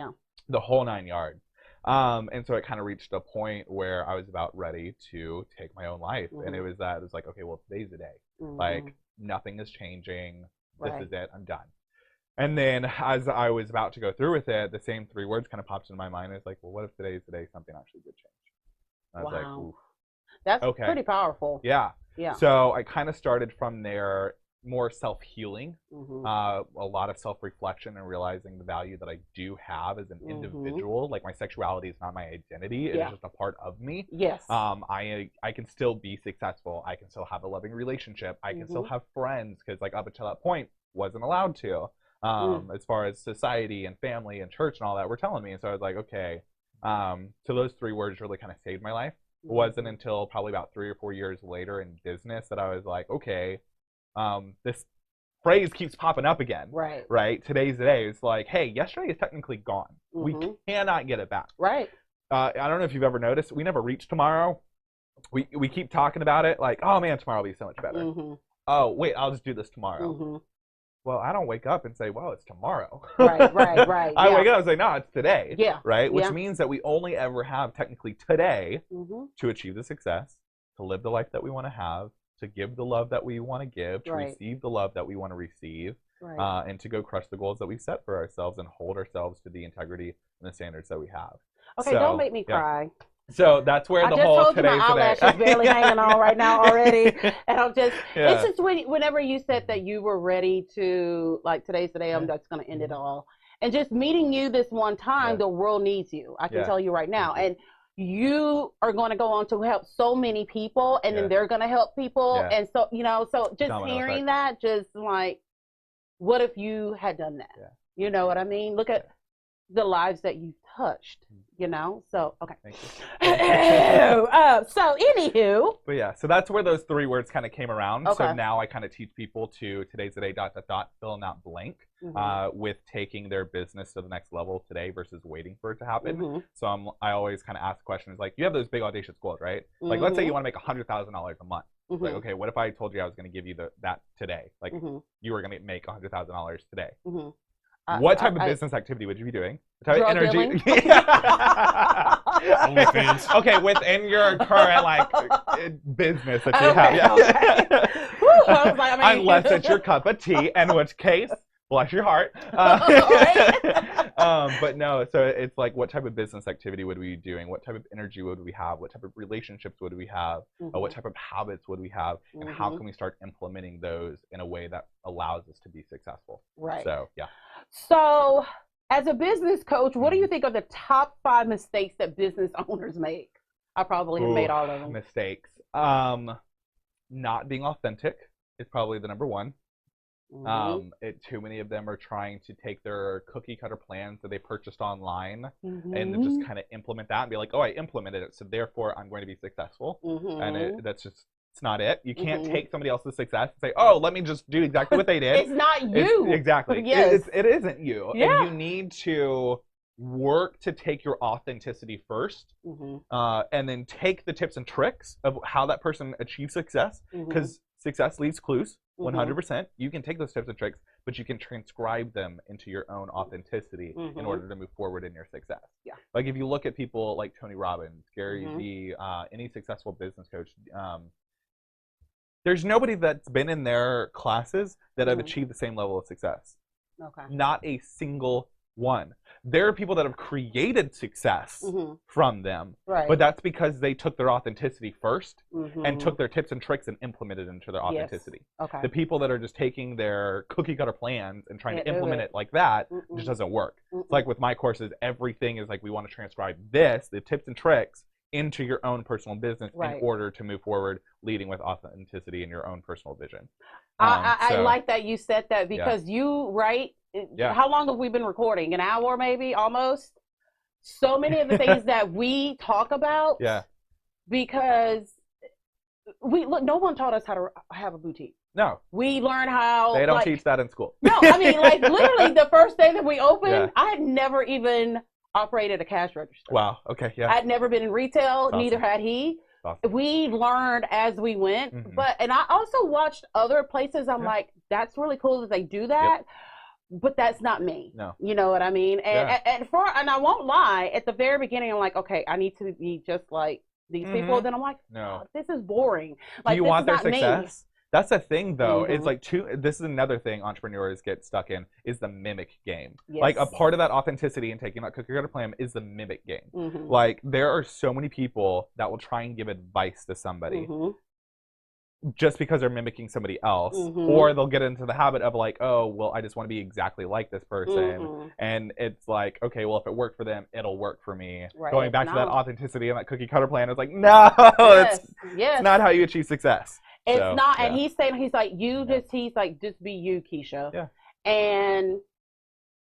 the whole 9 yards. And so it kind of reached a point where I was about ready to take my own life. And it was like, okay, well, today's the day. Like nothing is changing. This is it. I'm done. And then as I was about to go through with it, the same 3 words kind of popped into my mind. It's like, well, what if today's the day something actually did change? And I was like, oof. That's pretty powerful. Yeah. So I kind of started from there, more self-healing, a lot of self-reflection and realizing the value that I do have as an individual. Like my sexuality is not my identity. It is just a part of me. Yes. I can still be successful. I can still have a loving relationship. I can still have friends because like up until that point wasn't allowed to. As far as society and family and church and all that were telling me. And so I was like, okay. So those 3 words really kind of saved my life. It wasn't until probably about 3 or 4 years later in business that I was like, okay, this phrase keeps popping up again. Right. Today's the day. It's like, hey, yesterday is technically gone. We cannot get it back. Right. I don't know if you've ever noticed, we never reach tomorrow. We keep talking about it like, oh man, tomorrow will be so much better. Oh, wait, I'll just do this tomorrow. Well, I don't wake up and say, well, it's tomorrow. Right. I wake up and say, no, it's today. Yeah. Right? Which means that we only ever have technically today to achieve the success, to live the life that we want to have, to give the love that we want to give, to receive the love that we want to receive, and to go crush the goals that we set for ourselves and hold ourselves to the integrity and the standards that we have. Okay, don't make me cry. So that's where the whole today's my eyelash is barely hanging on right now already, and I'm just. It's just whenever you said that you were ready to like today's the day, I'm just going to end it all, and just meeting you this one time, the world needs you. I can tell you right now, and you are going to go on to help so many people, and then they're going to help people, and so so just hearing that, just like, what if you had done that? You know what I mean? Look at the lives that you've touched. So okay. Thank you. So anywho. But yeah, so that's where those 3 words kind of came around. Okay. So now I kind of teach people to today's the day ... filling out blank with taking their business to the next level today versus waiting for it to happen. So I always kind of ask questions like, you have those big audacious goals, right? Like let's say you want to make $100,000 a month. Like, okay, what if I told you I was going to give you that today? Like you were going to make $100,000 today. What type of business activity would you be doing? What type of energy? OnlyFans. Okay, within your current business that you have. Unless it's your cup of tea, in which case, bless your heart. But no, so it's like, what type of business activity would we be doing? What type of energy would we have? What type of relationships would we have? What type of habits would we have? And how can we start implementing those in a way that allows us to be successful? Right. So, yeah. So, as a business coach, what do you think are the top 5 mistakes that business owners make? I probably have made all of them. Mistakes. Not being authentic is probably the number one. Too many of them are trying to take their cookie cutter plans that they purchased online and just kind of implement that and be like, oh, I implemented it, so therefore I'm going to be successful. And that's just, it's not it. You can't take somebody else's success and say, oh, let me just do exactly what they did. It's not you. Exactly. Yes. It isn't you. Yeah. And you need to work to take your authenticity first, and then take the tips and tricks of how that person achieves success, because success leaves clues. 100%. You can take those tips and tricks, but you can transcribe them into your own authenticity in order to move forward in your success. Yeah. Like if you look at people like Tony Robbins, Gary Vee, any successful business coach, there's nobody that's been in their classes that have achieved the same level of success. Okay. Not a single one. There are people that have created success from them, but that's because they took their authenticity first and took their tips and tricks and implemented into their authenticity. Okay. The people that are just taking their cookie cutter plans and trying to implement it like that just doesn't work. It's like with my courses, everything is like, we want to transcribe the tips and tricks, into your own personal business in order to move forward, leading with authenticity in your own personal vision. I like that you said that, because how long have we been recording? An hour, maybe, almost? So many of the things that we talk about, because no one taught us how to have a boutique. No. We learned how. They don't teach that in school. No, I mean, literally the first day that we opened, I had never even operated a cash register. Wow. Okay. Yeah. I'd never been in retail. Awesome. Neither had he. Awesome. We learned as we went, and I also watched other places. I'm like, that's really cool that they do that, but that's not me. No. You know what I mean? And and I won't lie, at the very beginning, I'm like, okay, I need to be just like these people. Then I'm like, no, this is boring. Like, do you want their success? That's the thing, though. It's like this is another thing entrepreneurs get stuck in, is the mimic game. Yes. Like, a part of that authenticity and taking that cookie cutter plan is the mimic game. Like, there are so many people that will try and give advice to somebody just because they're mimicking somebody else, or they'll get into the habit of like, oh, well, I just want to be exactly like this person, and it's like, okay, well, if it worked for them, it'll work for me. Going back to that authenticity and that cookie cutter plan, it's like, no, it's not how you achieve success. It's not, and he's saying, he's like, just be you, Keisha. Yeah. And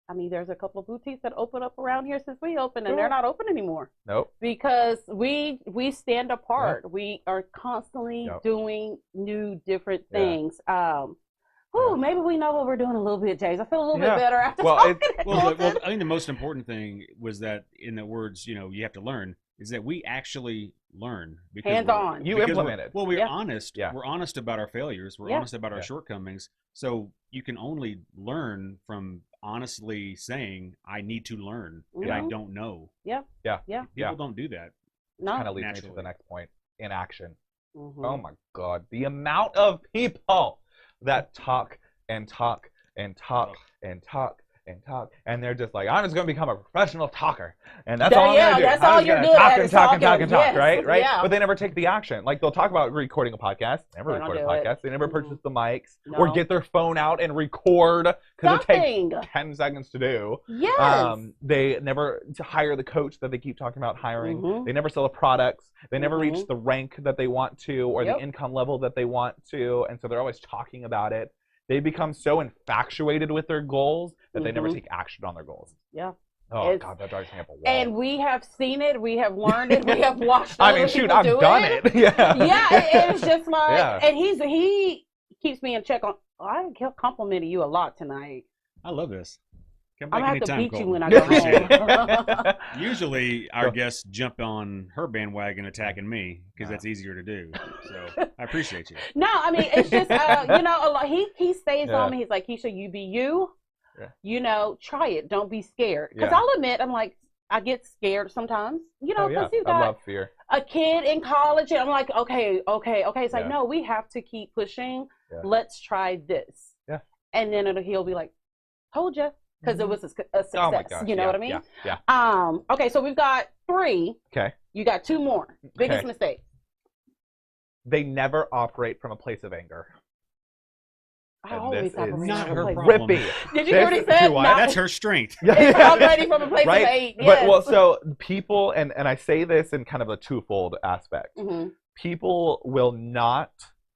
I mean, there's a couple of boutiques that open up around here since we opened, and they're not open anymore. Nope. Because we stand apart. We are constantly doing new, different things. Maybe we know what we're doing a little bit, James. I feel a little bit better after talking. Well, I think the most important thing was that, in the words, you have to learn, is that we actually learn. Hands-on. You implemented. We're honest. Yeah. We're honest about our failures. We're honest about our shortcomings. So you can only learn from honestly saying, I need to learn, and I don't know. Yeah. People don't do that. No. Kind of leads me to the next point, inaction. Oh my God. The amount of people that talk and talk and talk and talk and talk, and they're just like, I'm just going to become a professional talker, and that's all I'm going to do. That's all you're good at. Talk, right? Yeah. But they never take the action. Like, they'll talk about recording a podcast, never record a podcast. They never purchase the mics or get their phone out and record because it takes 10 seconds to do. Yes. They never hire the coach that they keep talking about hiring. They never sell the products. They never reach the rank that they want to or the income level that they want to, and so they're always talking about it. They become so infatuated with their goals that they never take action on their goals. Yeah. Oh, God, that drives me up a wall. And we have seen it. We have learned it. We have watched I mean, shoot, I've done it. Yeah. Yeah, it's just like, and he keeps me in check on, I complimented you a lot tonight. I love this. I'm going to have to beat you when I go home. Usually, our guests jump on her bandwagon attacking me because that's easier to do. So, I appreciate you. No, I mean, it's just, a lot. He stays on me. He's like, Keisha, you be you. Yeah. Try it. Don't be scared. Because I'll admit, I'm like, I get scared sometimes. Because you got I love fear. A kid in college, and I'm like, okay. It's like, no, we have to keep pushing. Yeah. Let's try this. Yeah. And then he'll be like, told you. Because it was a success. Oh my gosh. You know what I mean? Yeah. Okay, so we've got 3. Okay. You got 2 more. Biggest mistake. They never operate from a place of anger. I always operate not from her a place problem. Rippy. Did you hear what he said? That's her strength. It's operating from a place of hate. Yes. But so people, and I say this in kind of a twofold aspect. People will not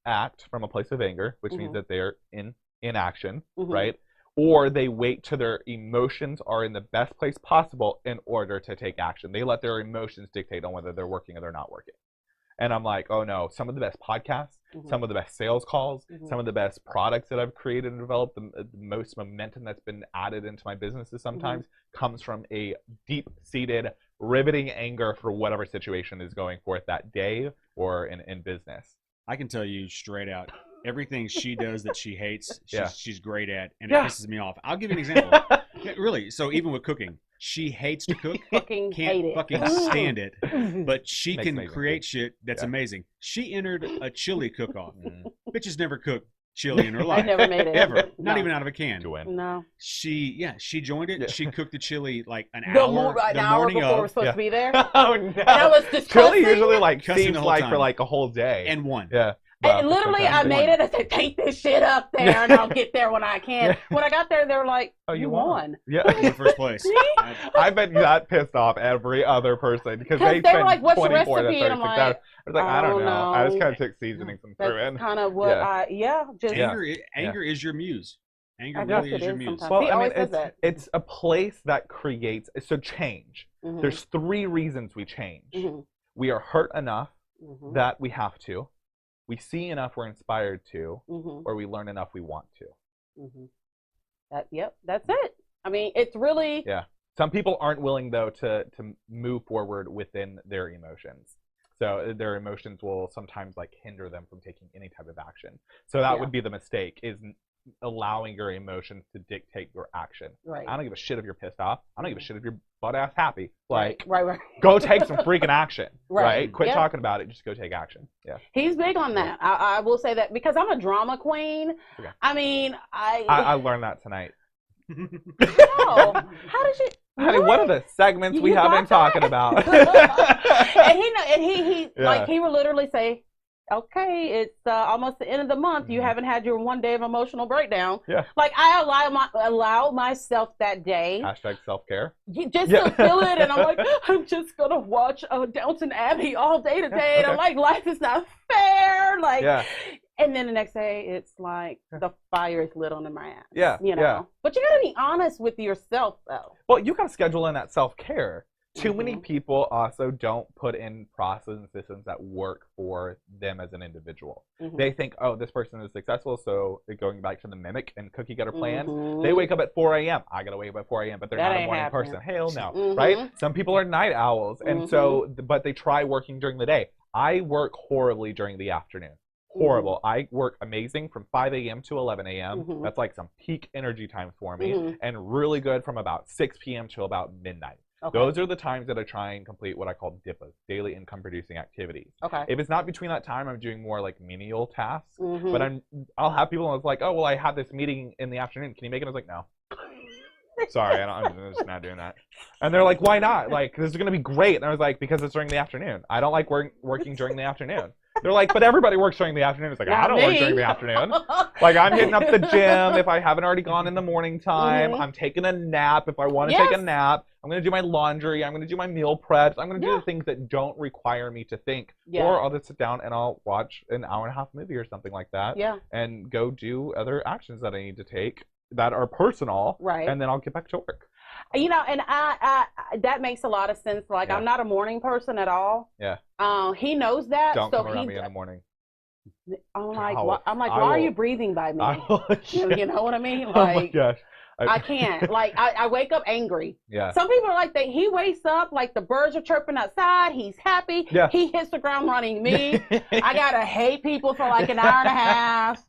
act from a place of anger, which means that they're in action, right? Or they wait till their emotions are in the best place possible in order to take action. They let their emotions dictate on whether they're working or they're not working. And I'm like, oh no, some of the best podcasts, some of the best sales calls, some of the best products that I've created and developed, the most momentum that's been added into my businesses sometimes comes from a deep-seated, riveting anger for whatever situation is going forth that day or in business. I can tell you straight out, everything she does that she hates, she's great at, and it pisses me off. I'll give you an example. Really, so even with cooking, she hates to cook, can't fucking stand it, but she can create shit that's amazing. She entered a chili cook-off. Bitches never cooked chili in her life. I never made it. Ever. Not even out of a can. No. She joined it. She cooked the chili like an hour morning before we're supposed to be there. Oh no. That was disgusting. Chili usually seems like for like a whole day. And one. Yeah. And literally, I made it. I said, take this shit up there, and I'll get there when I can. When I got there, they were like, oh, you won. Yeah. In first place. I've been that pissed off every other person because they were like, what's the recipe? And I'm like, I was like, I don't know. I just kind of took seasonings and threw in. That's kind of what Anger is your muse. Anger really is your muse. Well, I mean, it's a place that creates, so change. There's 3 reasons we change. We are hurt enough that we have to. We see enough we're inspired to, or we learn enough we want to. That's it. I mean, it's really... Yeah. Some people aren't willing, though, to move forward within their emotions. So their emotions will sometimes, like, hinder them from taking any type of action. So that would be the mistake, is allowing your emotions to dictate your action. Right. I don't give a shit if you're pissed off. I don't give a shit if you're butt-ass happy. Like, right. Go take some freaking action. Right? Quit talking about it. Just go take action. Yeah. He's big on that. I will say that because I'm a drama queen. Okay. I mean, I learned that tonight. Oh, how did you... Honey, what are the segments we have been talking about? and he will literally say, okay, it's almost the end of the month. You haven't had your one day of emotional breakdown. Yeah. Like, I allow myself that day. Hashtag self-care. Just to feel it. And I'm like, I'm just going to watch Downton Abbey all day today. And I'm like, life is not fair. Like, and then the next day, it's like the fire is lit under my ass. Yeah. You know? Yeah. But you got to be honest with yourself, though. Well, you got to schedule in that self-care. Too many people also don't put in processes and systems that work for them as an individual. They think, oh, this person is successful, so going back to the mimic and cookie cutter plan, they wake up at 4 a.m. I got to wake up at 4 a.m., but they're not a morning person. Hell no, right? Some people are night owls, and so, but they try working during the day. I work horribly during the afternoon. Horrible. I work amazing from 5 a.m. to 11 a.m. That's like some peak energy time for me, and really good from about 6 p.m. to about midnight. Okay. Those are the times that I try and complete what I call DIPAs, daily income producing activities. Okay. If it's not between that time, I'm doing more like menial tasks. But I'll have people that's like, oh, well, I had this meeting in the afternoon. Can you make it? I was like, no. Sorry, I'm just not doing that. And they're like, why not? Like, this is going to be great. And I was like, because it's during the afternoon. I don't like working during the afternoon. They're like, but everybody works during the afternoon. It's like, I don't work during the afternoon. Like, I'm hitting up the gym if I haven't already gone in the morning time. I'm taking a nap if I want to take a nap. I'm going to do my laundry. I'm going to do my meal preps. I'm going to do the things that don't require me to think. Or I'll just sit down and I'll watch an hour and a half movie or something like that. And go do other actions that I need to take that are personal. And then I'll get back to work. You know, and I that makes a lot of sense. Like, I'm not a morning person at all. He knows that. Don't come around me in the morning. I'm like, why are you breathing by me? You know what I mean? Like, oh my gosh. I can't. Like, I wake up angry. Some people are like, he wakes up like the birds are chirping outside. He's happy. He hits the ground running. Me, I gotta hate people for like an hour and a half.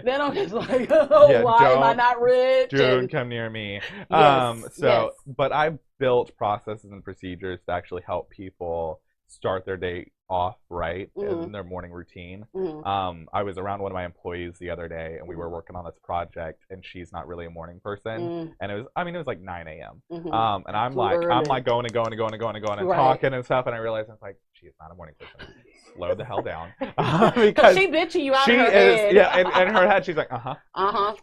Then I'm just like, why am I not rich? Don't come near me. But I've built processes and procedures to actually help people start their day off right in their morning routine. I was around one of my employees the other day, and we were working on this project, and she's not really a morning person. And it was like 9 a.m. And I'm like going and talking and stuff, and I realized I was like, she is not a morning person. Slow the hell down. Because she bitching you out of her head. In her head, she's like, I'm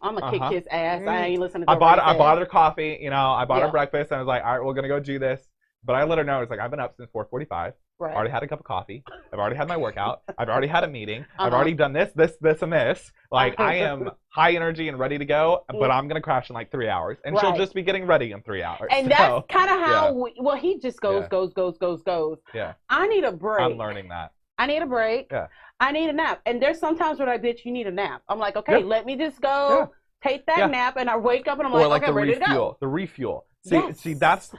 gonna kick his ass. I ain't listening to I bought her coffee, I bought her breakfast, and I was like, all right, we're gonna go do this. But I let her know, it's like, I've been up since 4:45. I already had a cup of coffee. I've already had my workout. I've already had a meeting. I've already done this, and this. Like, I am high energy and ready to go, but I'm going to crash in like 3 hours. And she'll just be getting ready in 3 hours. And that's kind of how, he just goes. Yeah. I need a break. I'm learning that. I need a break. Yeah. I need a nap. And there's sometimes where I bitch, you need a nap. I'm like, okay, let me just go take that nap. And I wake up and I'm like, okay, ready to go. The refuel. See, that's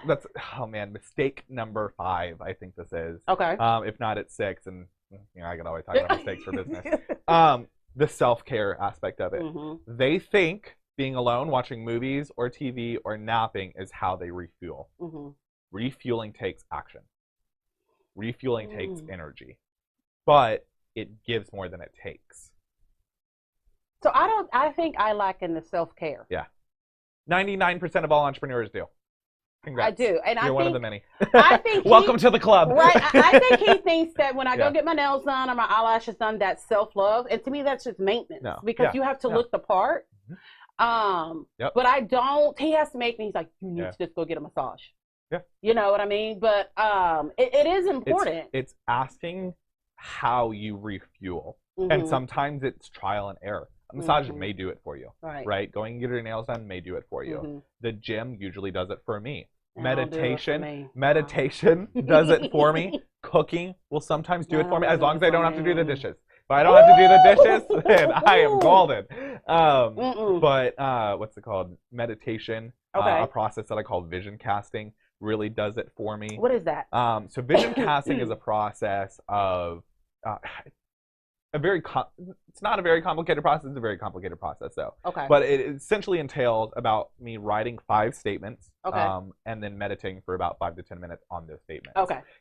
oh man, mistake number 5. I think this is. Okay. If not, it's 6, and I can always talk about mistakes for business. The self-care aspect of it. They think being alone, watching movies or TV or napping is how they refuel. Refueling takes action. Refueling takes energy, but it gives more than it takes. So I think I lack in the self-care. 99% of all entrepreneurs do. Congrats. I do. And You're one of the many. I think Welcome to the club. Right. I think he thinks that when I go get my nails done or my eyelashes done, that's self-love. And to me, that's just maintenance because you have to look the part. But I don't. He has to make me. He's like, you need to just go get a massage. You know what I mean? But it is important. It's asking how you refuel. And sometimes it's trial and error. A massage may do it for you, right? Going and get your nails done may do it for you. The gym usually does it for me. Meditation does it for me. Cooking will sometimes do it for me, as long as I don't have to do the dishes. If I don't have to do the dishes, then I am golden. But what's it called? Meditation, a process that I call vision casting, really does it for me. What is that? So vision casting is a process of it's not a very complicated process. It's a very complicated process, though. But it essentially entails about me writing 5 statements, and then meditating for about 5 to 10 minutes on those statements.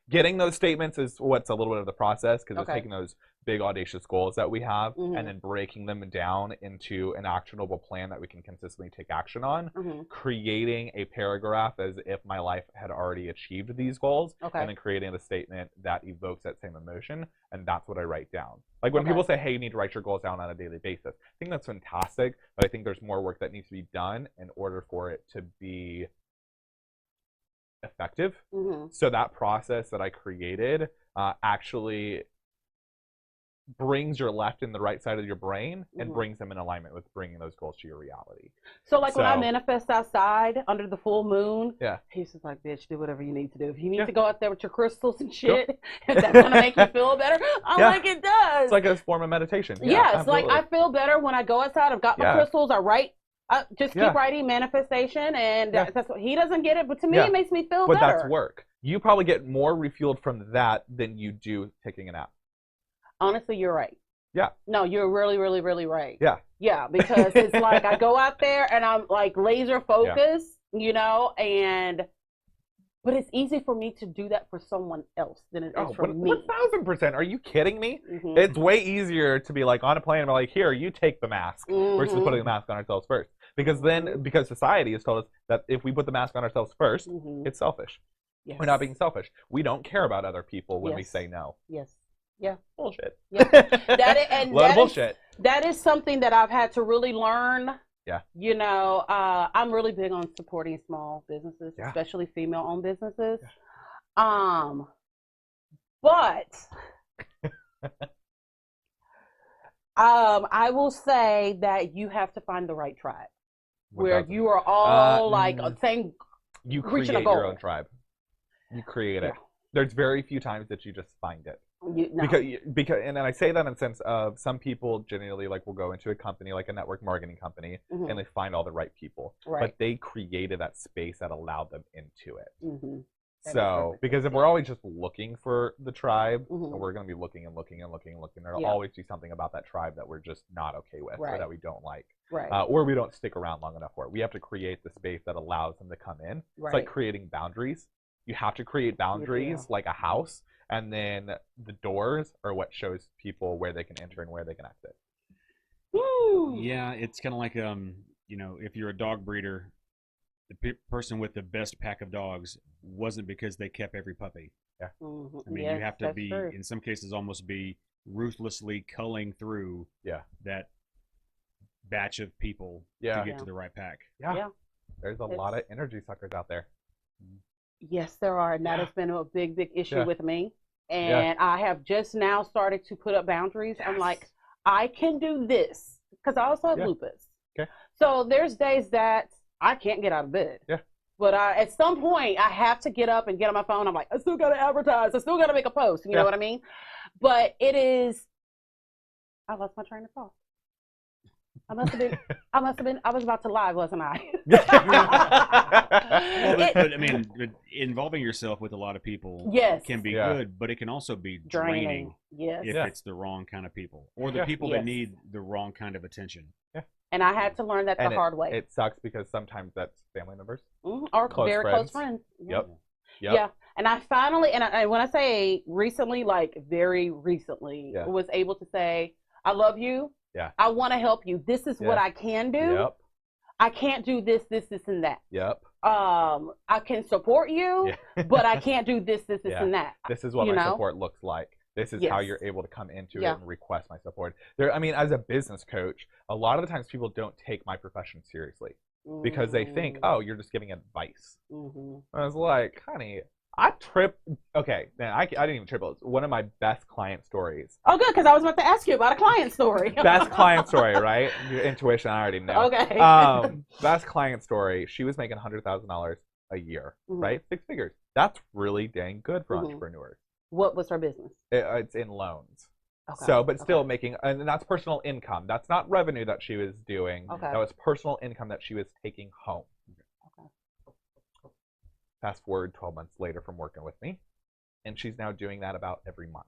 Getting those statements is what's a little bit of the process, because it's taking those big audacious goals that we have and then breaking them down into an actionable plan that we can consistently take action on, creating a paragraph as if my life had already achieved these goals, and then creating a statement that evokes that same emotion, and that's what I write down. Like when people say, hey, you need to write your goals down on a daily basis, I think that's fantastic, but I think there's more work that needs to be done in order for it to be effective. So that process that I created actually brings your left and the right side of your brain and brings them in alignment with bringing those goals to your reality. So when I manifest outside under the full moon, he's just like, bitch, do whatever you need to do. If you need to go out there with your crystals and shit, if that's going to make you feel better, I'm like, it does. It's like a form of meditation. Yes, like I feel better when I go outside. I've got my crystals. I write. Just keep writing manifestation, and that's what he doesn't get it. But to me, it makes me feel better. But that's work. You probably get more refueled from that than you do taking a nap. Honestly, you're right. Yeah. No, you're really, really, really right. Yeah. Yeah, because it's like I go out there and I'm like laser focused, and But it's easy for me to do that for someone else than it is for me. 1000%. Are you kidding me? It's way easier to be like on a plane and be like, here, you take the mask versus putting the mask on ourselves first. Because because society has told us that if we put the mask on ourselves first, it's selfish. Yes. We're not being selfish. We don't care about other people when we say no. Yes. Yeah. Bullshit. Yeah. Bullshit. That is something that I've had to really learn. Yeah. You know, I'm really big on supporting small businesses, especially female-owned businesses. Yeah. But I will say that you have to find the right tribe where you are all like same. You create your own tribe. You create it. There's very few times that you just find it. Because and I say that in the sense of some people generally like will go into a company like a network marketing company and they find all the right people, but they created that space that allowed them into it. So because if we're always just looking for the tribe, and we're going to be looking and looking and looking and looking, there'll always be something about that tribe that we're just not okay with or that we don't like, or we don't stick around long enough for it. We have to create the space that allows them to come in. It's like creating boundaries. You have to create boundaries like a house. And then the doors are what shows people where they can enter and where they can exit. Woo. Yeah, it's kind of like, you know, if you're a dog breeder, the person with the best pack of dogs wasn't because they kept every puppy. Yeah. I mean, you have to be, in some cases, almost be ruthlessly culling through that batch of people to get to the right pack. Yeah. There's a lot of energy suckers out there. Yes, there are. And that has been a big, big issue with me. And I have just now started to put up boundaries. I'm like, I can do this because I also have lupus. Okay. So there's days that I can't get out of bed. Yeah. But at some point, I have to get up and get on my phone. I'm like, I still got to advertise. I still got to make a post. You know what I mean? But it is, I lost my train of thought. I was about to lie, wasn't I? Well, but I mean, involving yourself with a lot of people can be good, but it can also be draining if it's the wrong kind of people or the people that need the wrong kind of attention. Yeah. And I had to learn that the hard way. It sucks because sometimes that's family members or very close friends. Yep. Yeah. And I finally, and when I say recently, like very recently, was able to say, I love you. Yeah. I want to help you. This is what I can do. Yep. I can't do this, and that. Yep. I can support you, but I can't do this, and that. This is what my support looks like. This is how you're able to come into it and request my support. I mean, as a business coach, a lot of the times people don't take my profession seriously because they think, oh, you're just giving advice. I was like, honey, okay, man, I didn't even triple. It's one of my best client stories. Oh, good, because I was about to ask you about a client story. Best client story, right? Your intuition, I already know. Okay. Best client story. She was making $100,000 a year, right? 6 figures. That's really dang good for entrepreneurs. What was her business? It's in loans. Okay. So, but still making, and that's personal income. That's not revenue that she was doing. Okay. That was personal income that she was taking home. Fast forward 12 months later from working with me, and she's now doing that about every month.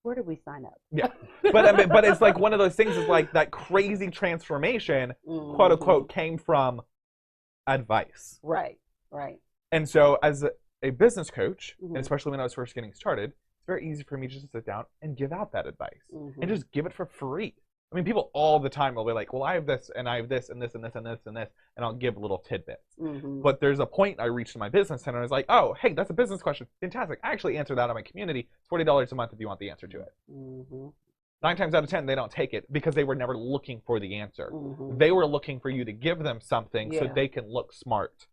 Where did we sign up? Yeah, but it's like one of those things is like that crazy transformation, quote unquote, came from advice. Right. And so as a business coach, and especially when I was first getting started, it's very easy for me just to sit down and give out that advice and just give it for free. I mean, people all the time will be like, well, I have this, and I have this, and this, and this, and this, and this, and I'll give little tidbits. But there's a point I reached in my business, and I was like, oh, hey, that's a business question. Fantastic. I actually answered that in my community. It's $40 a month if you want the answer to it. 9 times out of 10, they don't take it because they were never looking for the answer. They were looking for you to give them something so they can look smart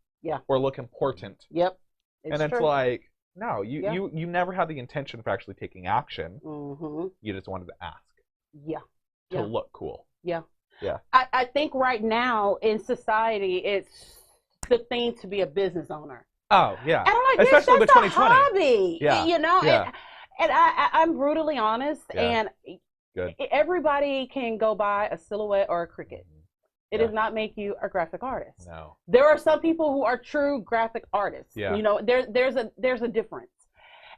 or look important. Yep. It's like, no, you never had the intention of actually taking action. You just wanted to ask. To look cool. Yeah. I think right now in society, it's the thing to be a business owner. Oh, yeah. And I'm like, especially with 2020. A hobby. Yeah. You know, and I'm brutally honest, and everybody can go buy a silhouette or a Cricut. It does not make you a graphic artist. No. There are some people who are true graphic artists. Yeah. You know, there's a difference.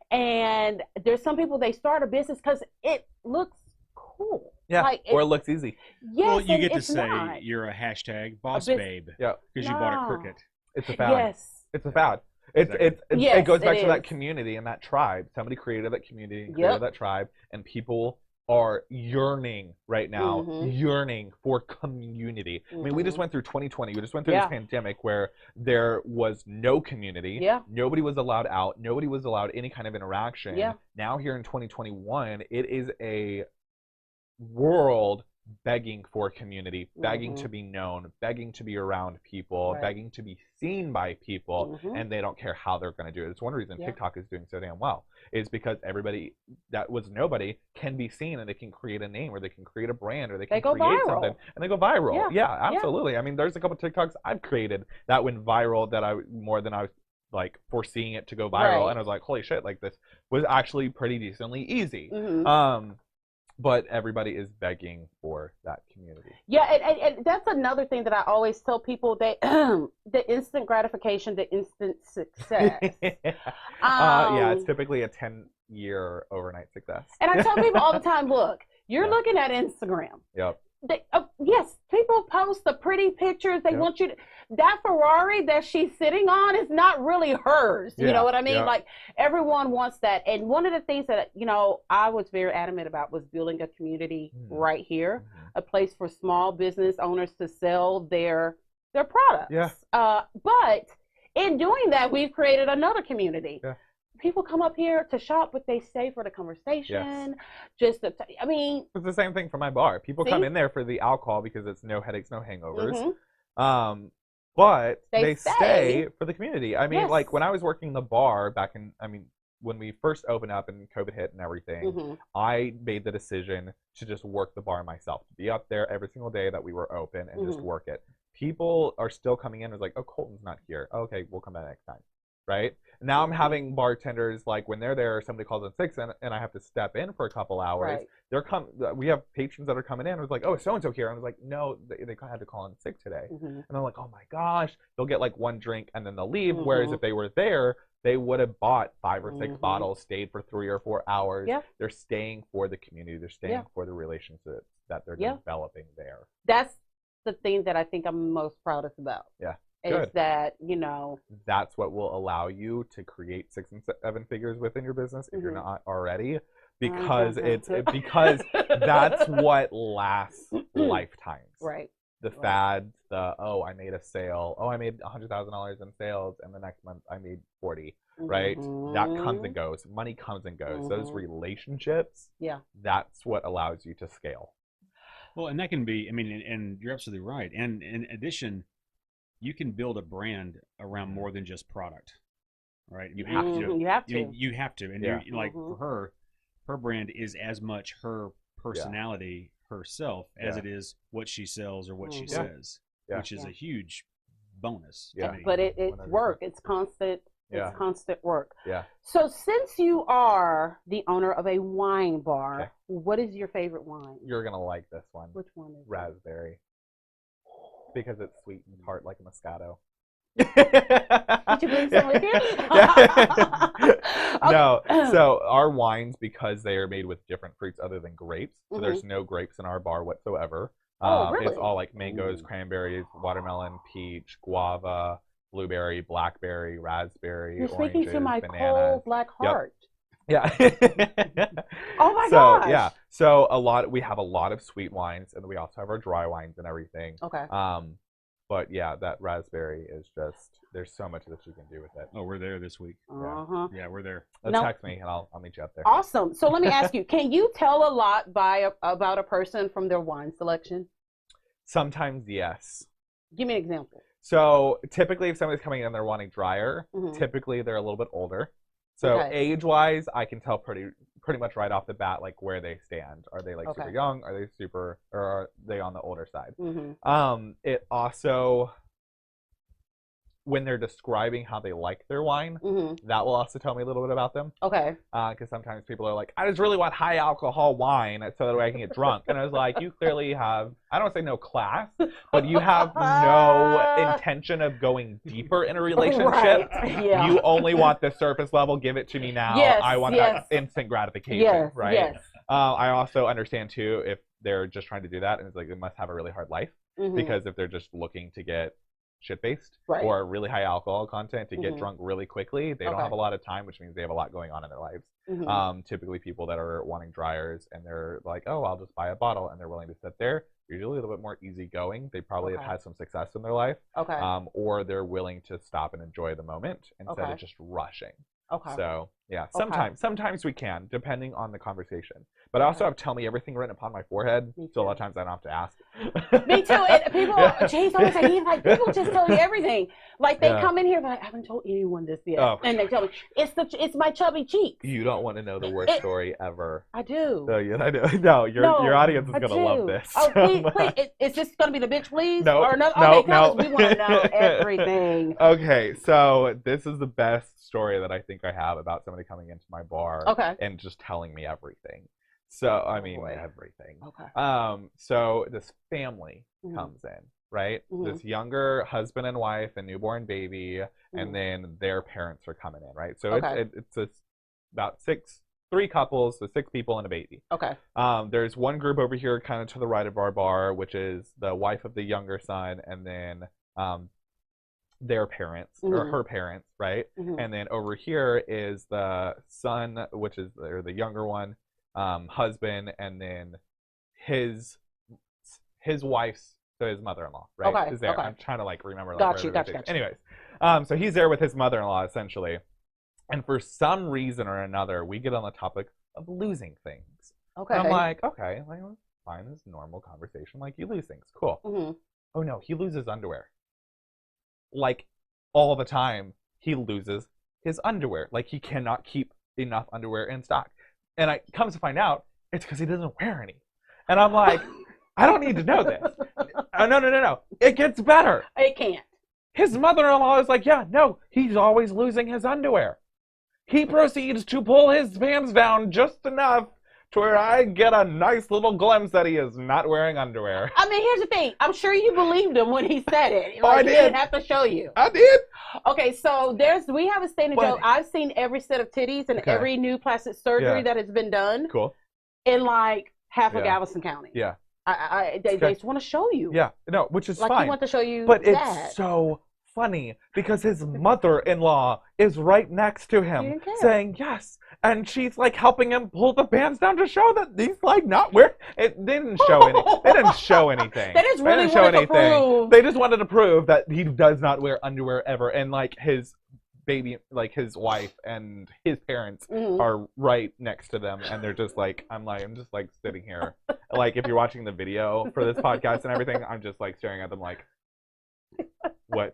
And there's some people, they start a business because it looks cool. Yeah, or it looks easy. Yes, well, you get to say you're a hashtag boss babe. Yeah. Because you bought a Cricut. It's a fad. Yes. It's a fad. It goes back to that community and that tribe. Somebody created that community and created that tribe, and people are yearning right now, yearning for community. I mean, we just went through 2020. We just went through this pandemic where there was no community. Nobody was allowed out. Nobody was allowed any kind of interaction. Now here in 2021, it is a world begging for community, begging to be known, begging to be around people, begging to be seen by people, and they don't care how they're going to do it. It's one reason TikTok is doing so damn well, is because everybody that was nobody can be seen, and they can create a name, or they can create a brand, or they can create something, and they go viral. Yeah, absolutely. I mean, there's a couple TikToks I've created that went viral that more than I was like foreseeing it to go viral, and I was like, holy shit, like this was actually pretty decently easy. But everybody is begging for that community. Yeah, and that's another thing that I always tell people, that the instant gratification, the instant success. It's typically a 10-year overnight success. And I tell people all the time, look, you're looking at Instagram. Yes, people post the pretty pictures. They want you to, that Ferrari that she's sitting on is not really hers. You know what I mean? Like, everyone wants that. And one of the things that, I was very adamant about was building a community right here, a place for small business owners to sell their products. But in doing that, we've created another community. People come up here to shop, but they stay for the conversation. It's the same thing for my bar. People come in there for the alcohol because it's no headaches, no hangovers. But they stay for the community. I mean, like when I was working the bar back in, when we first opened up and COVID hit and everything, I made the decision to just work the bar myself, to be up there every single day that we were open and just work it. People are still coming in and like, oh, Colton's not here. Oh, okay, we'll come back next time. Right? Now I'm having bartenders, like when they're there, somebody calls in sick and I have to step in for a couple hours. We have patrons that are coming in. I was like, oh, is so-and-so here? And I was like, no, they had to call in sick today. And I'm like, oh my gosh, they'll get like one drink and then they'll leave. Whereas if they were there, they would have bought 5 or 6 bottles, stayed for 3 or 4 hours. They're staying for the community. They're staying for the relationships that they're developing there. That's the thing that I think I'm most proudest about. Is that, that's what will allow you to create 6 and 7 figures within your business if you're not already, because because that's what lasts lifetimes. The fads, I made a sale. I made $100,000 in sales, and the next month I made 40. Right? That comes and goes. Money comes and goes. Those relationships, that's what allows you to scale. Well, and that can be, and you're absolutely right. And in addition, you can build a brand around more than just product, right? You have to. You have to. You have to. And you're, like for her brand is as much her personality herself as it is what she sells or what she says, which is a huge bonus. But it's work. It's constant. It's constant work. So since you are the owner of a wine bar, what is your favorite wine? You're gonna like this one. Which one is raspberry? Because it's sweet and tart like a Moscato. Did you bring some with you? No. So our wines, because they are made with different fruits other than grapes, so there's no grapes in our bar whatsoever. Really? It's all like mangoes, cranberries, watermelon, peach, guava, blueberry, blackberry, raspberry, You're oranges, speaking to my bananas. cold black heart. Yeah. Oh my gosh. So we have a lot of sweet wines, and we also have our dry wines and everything. But that raspberry is just, there's so much that you can do with it. Oh, we're there this week. Yeah, we're there. Text me and I'll meet you up there. Awesome. So let me ask you, can you tell a lot about a person from their wine selection? Sometimes, yes. Give me an example. So typically if somebody's coming in, they're wanting drier, typically they're a little bit older. So age-wise, I can tell pretty much right off the bat, like where they stand. Are they like super young? Are they or are they on the older side? It also, when they're describing how they like their wine, that will also tell me a little bit about them. Because sometimes people are like, I just really want high alcohol wine so that way I can get drunk. And I was like, you clearly have, I don't want to say no class, but you have no intention of going deeper in a relationship. You only want the surface level, give it to me now. I want instant gratification, right? I also understand too if they're just trying to do that, and it's like they must have a really hard life, because if they're just looking to get shit-faced or really high alcohol content to get drunk really quickly. They don't have a lot of time, which means they have a lot going on in their lives. Typically people that are wanting dryers and they're like, oh, I'll just buy a bottle, and they're willing to sit there, usually a little bit more easygoing. They probably have had some success in their life. Or they're willing to stop and enjoy the moment instead of just rushing. So yeah, sometimes we can, depending on the conversation. But I also have "tell me everything" written upon my forehead, so a lot of times I don't have to ask. Me too. And people, Jay's always like, people just tell you everything. Like they come in here, but I haven't told anyone this yet, and they tell me it's my chubby cheeks. You don't want to know the worst story ever. I do. No, I do. No, your audience is gonna love this. Oh, please. Is this gonna be the bitch, please? No, or no. Okay, tell us. We want to know everything. Okay, so this is the best story that I think I have about somebody coming into my bar and just telling me everything. So, I mean, everything. So this family comes in, right? This younger husband and wife and newborn baby, and then their parents are coming in, right? So it's about three couples, so 6 people and a baby. There's one group over here kind of to the right of our bar, which is the wife of the younger son, and then their parents or her parents, right? And then over here is the son, which is or the younger one, husband, and then his wife's, so his mother-in-law, right? Is there. I'm trying to like remember. Got you. Anyways, so he's there with his mother-in-law essentially, and for some reason or another, we get on the topic of losing things. And I'm like, okay, like, fine, this is normal conversation. Like, you lose things, cool. Oh no, he loses underwear. Like all the time, he loses his underwear. Like he cannot keep enough underwear in stock. And I comes to find out, it's because he doesn't wear any. And I'm like, I don't need to know this. No. It gets better. It can't. His mother-in-law is like, yeah, no, he's always losing his underwear. He proceeds to pull his pants down just enough to where I get a nice little glimpse that he is not wearing underwear. I mean, here's the thing. I'm sure you believed him when he said it. Like, I did. He didn't have to show you. I did. Okay, so we have a statement joke. I've seen every set of titties and every new plastic surgery that has been done. Cool. In like half of Galveston County. Yeah. They just want to show you. Yeah. No, which is like fine. Like, he want to show you but that. It's so funny because his mother-in-law is right next to him saying yes, and she's like helping him pull the pants down to show that he's like not wearing it. They didn't show anything. They just really wanted to prove. They just wanted to prove that he does not wear underwear ever, and like his baby, like his wife and his parents are right next to them, and they're just like, I'm just like sitting here, like if you're watching the video for this podcast and everything, I'm just like staring at them like, what?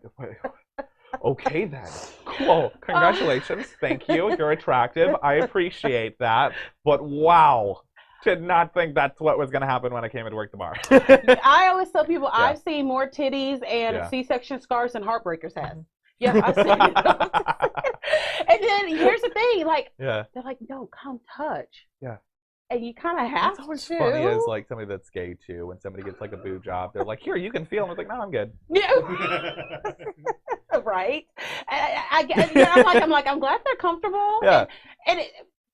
Okay then. Cool. Congratulations. Thank you. You're attractive. I appreciate that. But wow. Did not think that's what was going to happen when I came into work tomorrow. I always tell people I've seen more titties and C-section scars than heartbreakers have. Yeah, I've seen it. And then here's the thing, like they're like, no, come touch. Yeah. And you kind of have to. What's funny is like somebody that's gay too. When somebody gets like a boob job, they're like, "Here, you can feel." And I was like, "No, I'm good." Yeah. Right. I'm glad they're comfortable. Yeah. And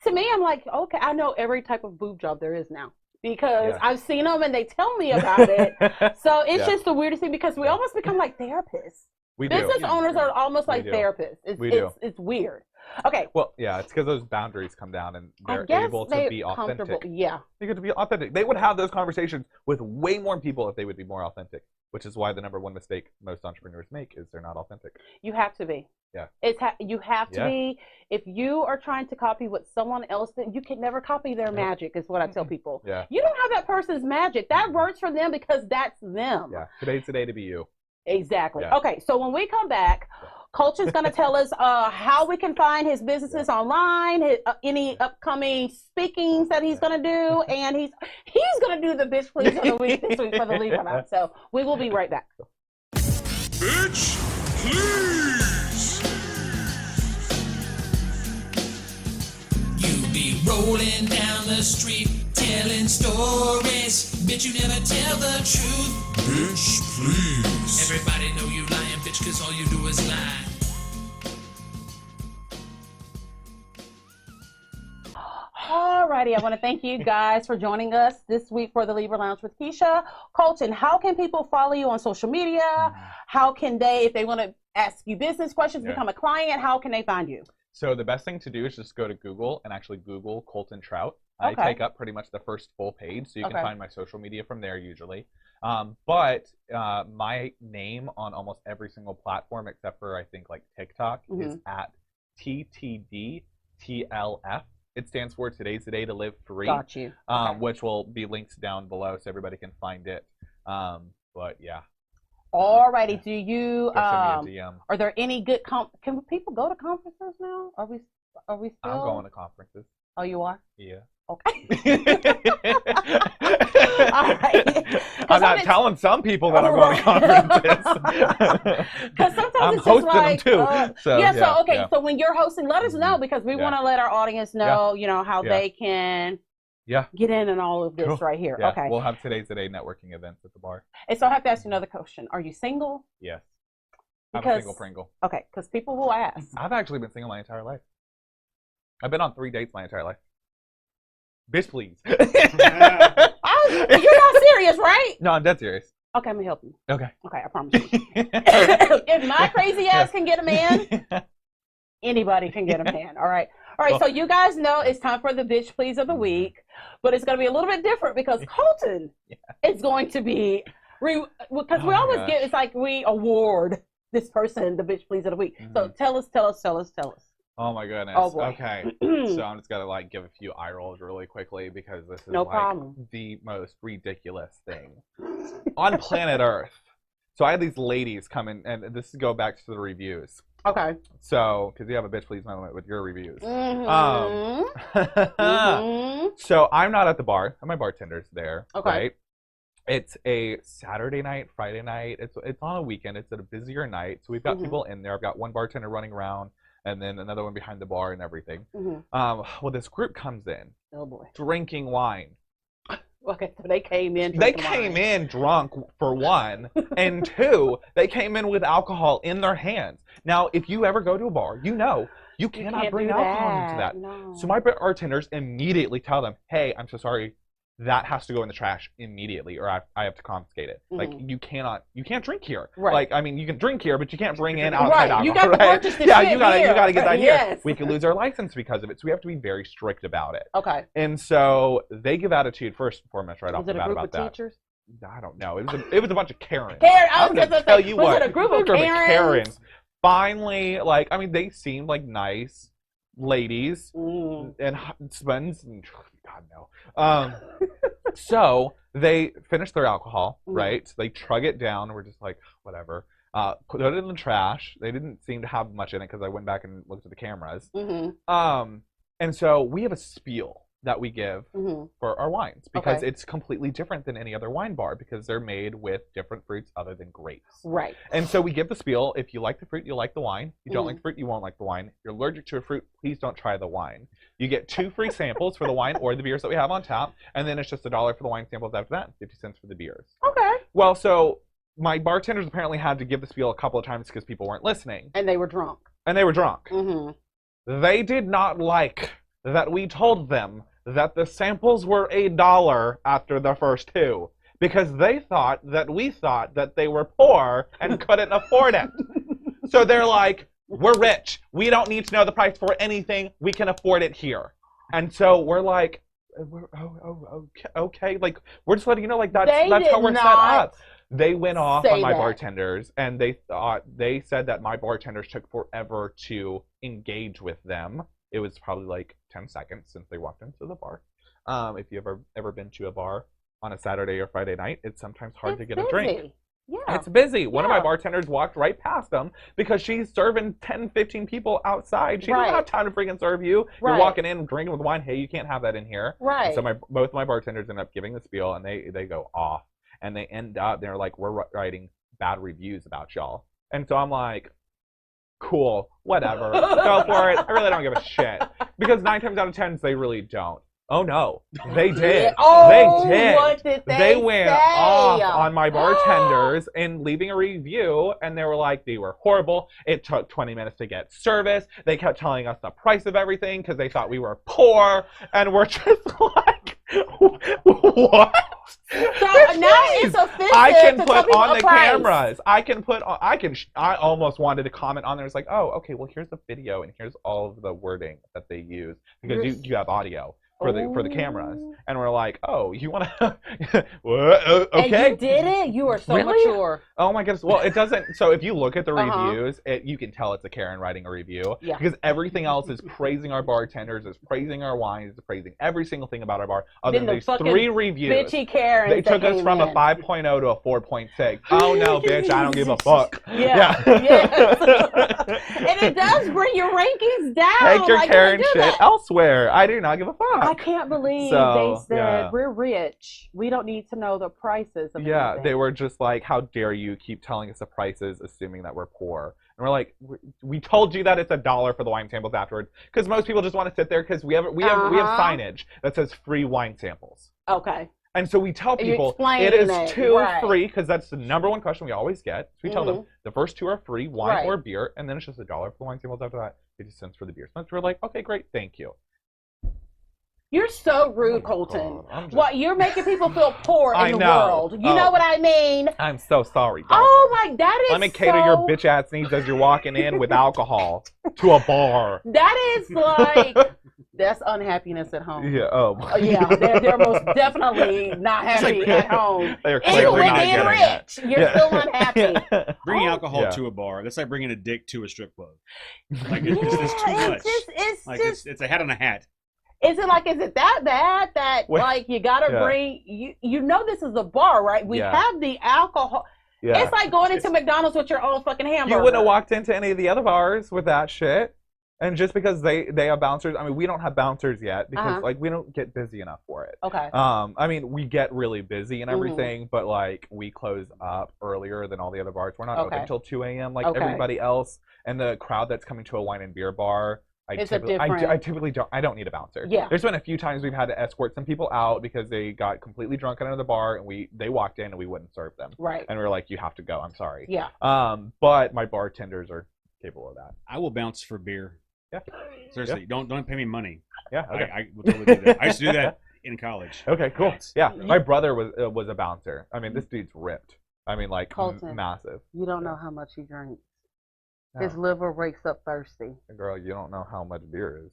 to me, I'm like, okay, I know every type of boob job there is now because I've seen them and they tell me about it. So it's just the weirdest thing because we almost become like therapists. Business owners are almost like therapists. It's weird. Okay. Well, yeah, it's because those boundaries come down and they're able to be authentic. Yeah. They get to be authentic. They would have those conversations with way more people if they would be more authentic, which is why the number one mistake most entrepreneurs make is they're not authentic. You have to be. Yeah. You have to be. If you are trying to copy what someone else did, you can never copy their magic, is what I tell people. Yeah. You don't have that person's magic. That works for them because that's them. Yeah. Today's the day to be you. Exactly. Yeah. Okay, so when we come back, Colton's going to tell us how we can find his businesses online, any upcoming speakings that he's going to do, and he's going to do the bitch please of the week this week for the Libra. So we will be right back. Bitch please. You be rolling down the street telling stories, bitch, you never tell the truth. Bitch, please. Everybody know you lying, bitch, cause all you do is lie. All righty. I want to thank you guys for joining us this week for the Libra Lounge with Keisha. Colton, how can people follow you on social media? How can they, if they want to ask you business questions, become a client, how can they find you? So the best thing to do is just go to Google and actually Google Colton Trout. I take up pretty much the first full page, so you can find my social media from there usually. But my name on almost every single platform except for I think like TikTok is at TTDTLF. It stands for Today's the Day to Live Free. Got you. Which will be linked down below so everybody can find it. But yeah. Alrighty, do you send me a DM. Are there any good can people go to conferences now? Are we still I'm going to conferences. Oh, you are? Yeah. Okay. All right. I'm not telling some people that I'm going to conferences. Because sometimes I'm it's hosting just like, them too. So when you're hosting, let us know because we want to let our audience know, you know, how they can get in and all of this right here. Yeah. Okay. We'll have Today's the Day networking events at the bar. And so I have to ask you another question. Are you single? Yes. I'm a single Pringle. Okay, because people will ask. I've actually been single my entire life. I've been on 3 dates my entire life. Bitch, please. You're not serious, right? No, I'm dead serious. Okay, I'm gonna help you. Okay. Okay, I promise you. If my crazy ass can get a man, anybody can get a man. All right. All right. So you guys know it's time for the bitch please of the week, but it's gonna be a little bit different because Colton is going to be because we always get it's like we award this person the bitch please of the week. So tell us. Oh my goodness. Oh boy. Okay. So I'm just gonna like give a few eye rolls really quickly because this is the most ridiculous thing on planet Earth. So I had these ladies come in, and this is go back to the reviews. Okay. So because you have a bitch please moment with your reviews. So I'm not at the bar. My bartender's there. Okay. Right? It's a Saturday night, Friday night. It's on a weekend. It's at a busier night. So we've got people in there. I've got one bartender running around. And then another one behind the bar and everything. Well, this group comes in. Oh boy. Drinking wine. Okay, so they came in. They came in drunk for one, and two, they came in with alcohol in their hands. Now, if you ever go to a bar, you know you cannot bring alcohol into that. No. So my bartenders immediately tell them, "Hey, I'm so sorry. That has to go in the trash immediately, or I have to confiscate it. Like you can't drink here. Right. Like I mean, you can drink here, but you can't bring in outside alcohol. You got to purchase the shit you gotta get that here. Yes. We could lose our license because of it, so we have to be very strict about it. Okay. And so they give attitude first and foremost right off the bat about that. Was it a group of teachers? I don't know. It was a bunch of Karens. I'm going to tell you what. Was it a group of Karens? Finally, like I mean, they seemed like nice ladies and husbands and God no. So they finish their alcohol, right? So they chug it down. We're just like, whatever. Put it in the trash. They didn't seem to have much in it because I went back and looked at the cameras. And so we have a spiel that we give for our wines because it's completely different than any other wine bar because they're made with different fruits other than grapes. Right. And so we give the spiel. If you like the fruit, you'll like the wine. If you don't like the fruit, you won't like the wine. If you're allergic to a fruit, please don't try the wine. You get 2 free samples for the wine or the beers that we have on tap, and then it's just $1 for the wine samples after that, and 50 cents for the beers. Okay. Well, so my bartenders apparently had to give the spiel a couple of times because people weren't listening. And they were drunk. They did not like that we told them that the samples were $1 after the first 2 because they thought that we thought that they were poor and couldn't afford it. So they're like, we're rich. We don't need to know the price for anything. We can afford it here. And so we're like, okay. Like, we're just letting you know, like, that's how we're set up. They went off on my bartenders, and they said that my bartenders took forever to engage with them. It was probably like 10 seconds since they walked into the bar. If you've ever been to a bar on a Saturday or Friday night, it's sometimes hard to get a drink. Yeah. It's busy. One of my bartenders walked right past them because she's serving 10, 15 people outside. She doesn't have time to freaking serve you. You're walking in, drinking with wine. Hey, you can't have that in here. Right. And so both my bartenders end up giving the spiel, and they go off. And they end up, they're like, we're writing bad reviews about y'all. And so I'm like, cool, whatever. Go for it. I really don't give a shit. Because 9 times out of 10, they really don't. Oh no, they did. Oh, they did. What did they went say? off on my bartenders and leaving a review, and they were like, they were horrible. It took 20 minutes to get service. They kept telling us the price of everything because they thought we were poor, and we're just like, what? So now it's offensive. I can to put on the price. cameras. I almost wanted to comment on there. It's like, oh, okay, well, here's the video and here's all of the wording that they use because you have audio for the cameras, and we're like, oh, you want to? Okay. And you did it. You are so mature. Oh my goodness. Well, it doesn't. So if you look at the reviews, you can tell it's a Karen writing a review because everything else is praising our bartenders, is praising our wines, is praising every single thing about our bar. Other than these 3 reviews, bitchy Karen. They took us from a 5.0 to a 4.6. Oh no, bitch! I don't give a fuck. Yeah. Yes. And it does bring your rankings down. Take your Karen shit elsewhere. I do not give a fuck. I can't believe they said we're rich. We don't need to know the prices of anything. They were just like, how dare you keep telling us the prices, assuming that we're poor. And we're like, we told you that it's $1 for the wine samples afterwards, because most people just want to sit there because we have signage that says free wine samples. Okay. And so we tell people it is 2 free, because that's the #1 question we always get. So we tell them the first 2 are free, wine or beer, and then it's just $1 for the wine samples after that, 50 cents for the beer. So we're like, okay, great, thank you. You're so rude, Colton. What, you're making people feel poor in the world. You know what I mean? I'm so sorry. Oh my, that is Let me cater your bitch ass needs as you're walking in with alcohol to a bar. That is like, that's unhappiness at home. Yeah. Yeah, they're most definitely not happy at home. They're even with being rich, you're still unhappy. Bringing alcohol to a bar, that's like bringing a dick to a strip club. Like it's too much. It's a hat on a hat. Is it that bad that like you gotta bring you know this is a bar, right? We have the alcohol. Yeah. It's like going into McDonald's with your own fucking hamburger. You wouldn't have walked into any of the other bars with that shit. And just because they have bouncers, I mean, we don't have bouncers yet because like we don't get busy enough for it. Okay. I mean, we get really busy and everything, but like we close up earlier than all the other bars. We're not open until 2 a.m. like everybody else. And the crowd that's coming to a wine and beer bar, I typically don't need a bouncer. Yeah. There's been a few times we've had to escort some people out because they got completely drunk at another bar and they walked in and we wouldn't serve them. Right. And we were like, you have to go. I'm sorry. Yeah. But my bartenders are capable of that. I will bounce for beer. Yeah. Seriously, don't pay me money. Yeah. Okay. I will totally do that. I used to do that in college. Okay, cool. Yeah. My brother was a bouncer. I mean, this dude's ripped. I mean, like massive. You don't know how much he drinks. His liver wakes up thirsty. Girl, you don't know how much beer is.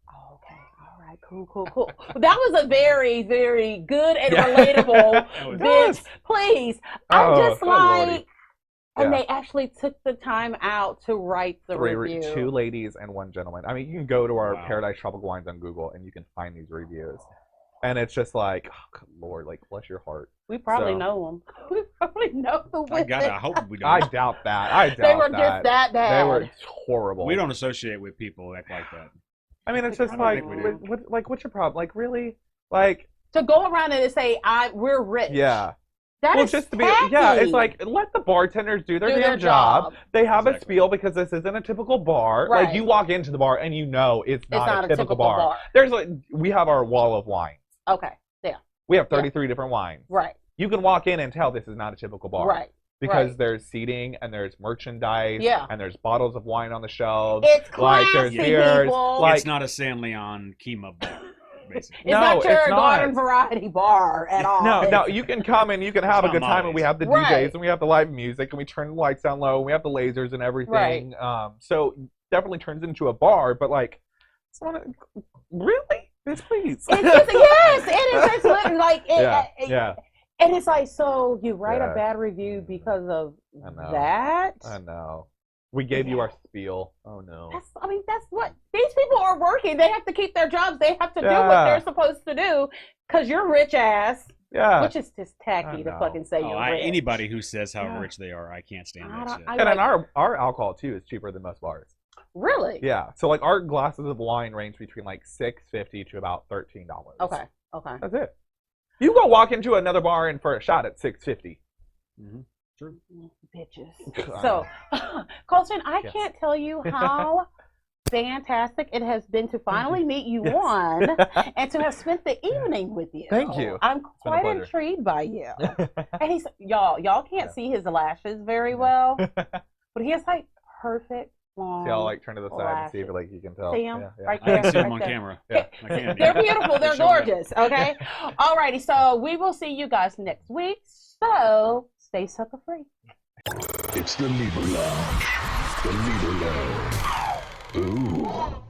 Oh, okay. All right. Cool. That was a very, very good and relatable bitch. Please. I'm just like, and they actually took the time out to write the review. 2 ladies and 1 gentleman. I mean, you can go to our Paradise Tropical Wines on Google and you can find these reviews. And it's just like, oh, good Lord, like, bless your heart. We probably know them. We probably know the women. I hope we don't. I doubt that. They were just that bad. They were horrible. We don't associate with people that like that. I mean, it's just like, what's your problem? Like, really? Like, to go around and say, we're rich. Yeah. That is just to be, it's like, let the bartenders do their damn job. They have a spiel because this isn't a typical bar. Right. Like, you walk into the bar and you know it's not a typical bar. There's we have our wall of wine. Okay. Yeah. We have 33 different wines. Right. You can walk in and tell this is not a typical bar. Right. Because there's seating and there's merchandise and there's bottles of wine on the shelves. It's classy, there's beers. people. Like, it's not a San Leon Kima bar, basically. It's not your garden variety bar at all. No, you can come and you can have a good time, and we have the DJs and we have the live music and we turn the lights down low and we have the lasers and everything. Right. So definitely turns into a bar, but like, really? Bitch, please. It's just, yes, it is. It's literally like yeah. And it's like, so you write a bad review because of that? I know. We gave you our spiel. Oh no. That's what these people are working. They have to keep their jobs. They have to do what they're supposed to do because you're rich ass. Yeah. Which is just tacky to fucking say you're rich. Anybody who says how rich they are, I can't stand that shit. And our alcohol too is cheaper than most bars. Really? Yeah. So like our glasses of wine range between like $6.50 to about $13. Okay. That's it. You go walk into another bar and for a shot at $6.50. Mm-hmm. True. Bitches. So, Colton, I can't tell you how fantastic it has been to finally meet you one and to have spent the evening with you. Thank you. I'm quite intrigued by you. And he's y'all can't see his lashes very well, but he has like perfect long. See, I'll like turn to the side and see if like you can tell. See him right I there. can see them on camera. Yeah, I can. They're beautiful. They're gorgeous. Okay. Alrighty. So we will see you guys next week. So stay sucker free. It's the Libra Lounge. The Libra Lounge. Ooh.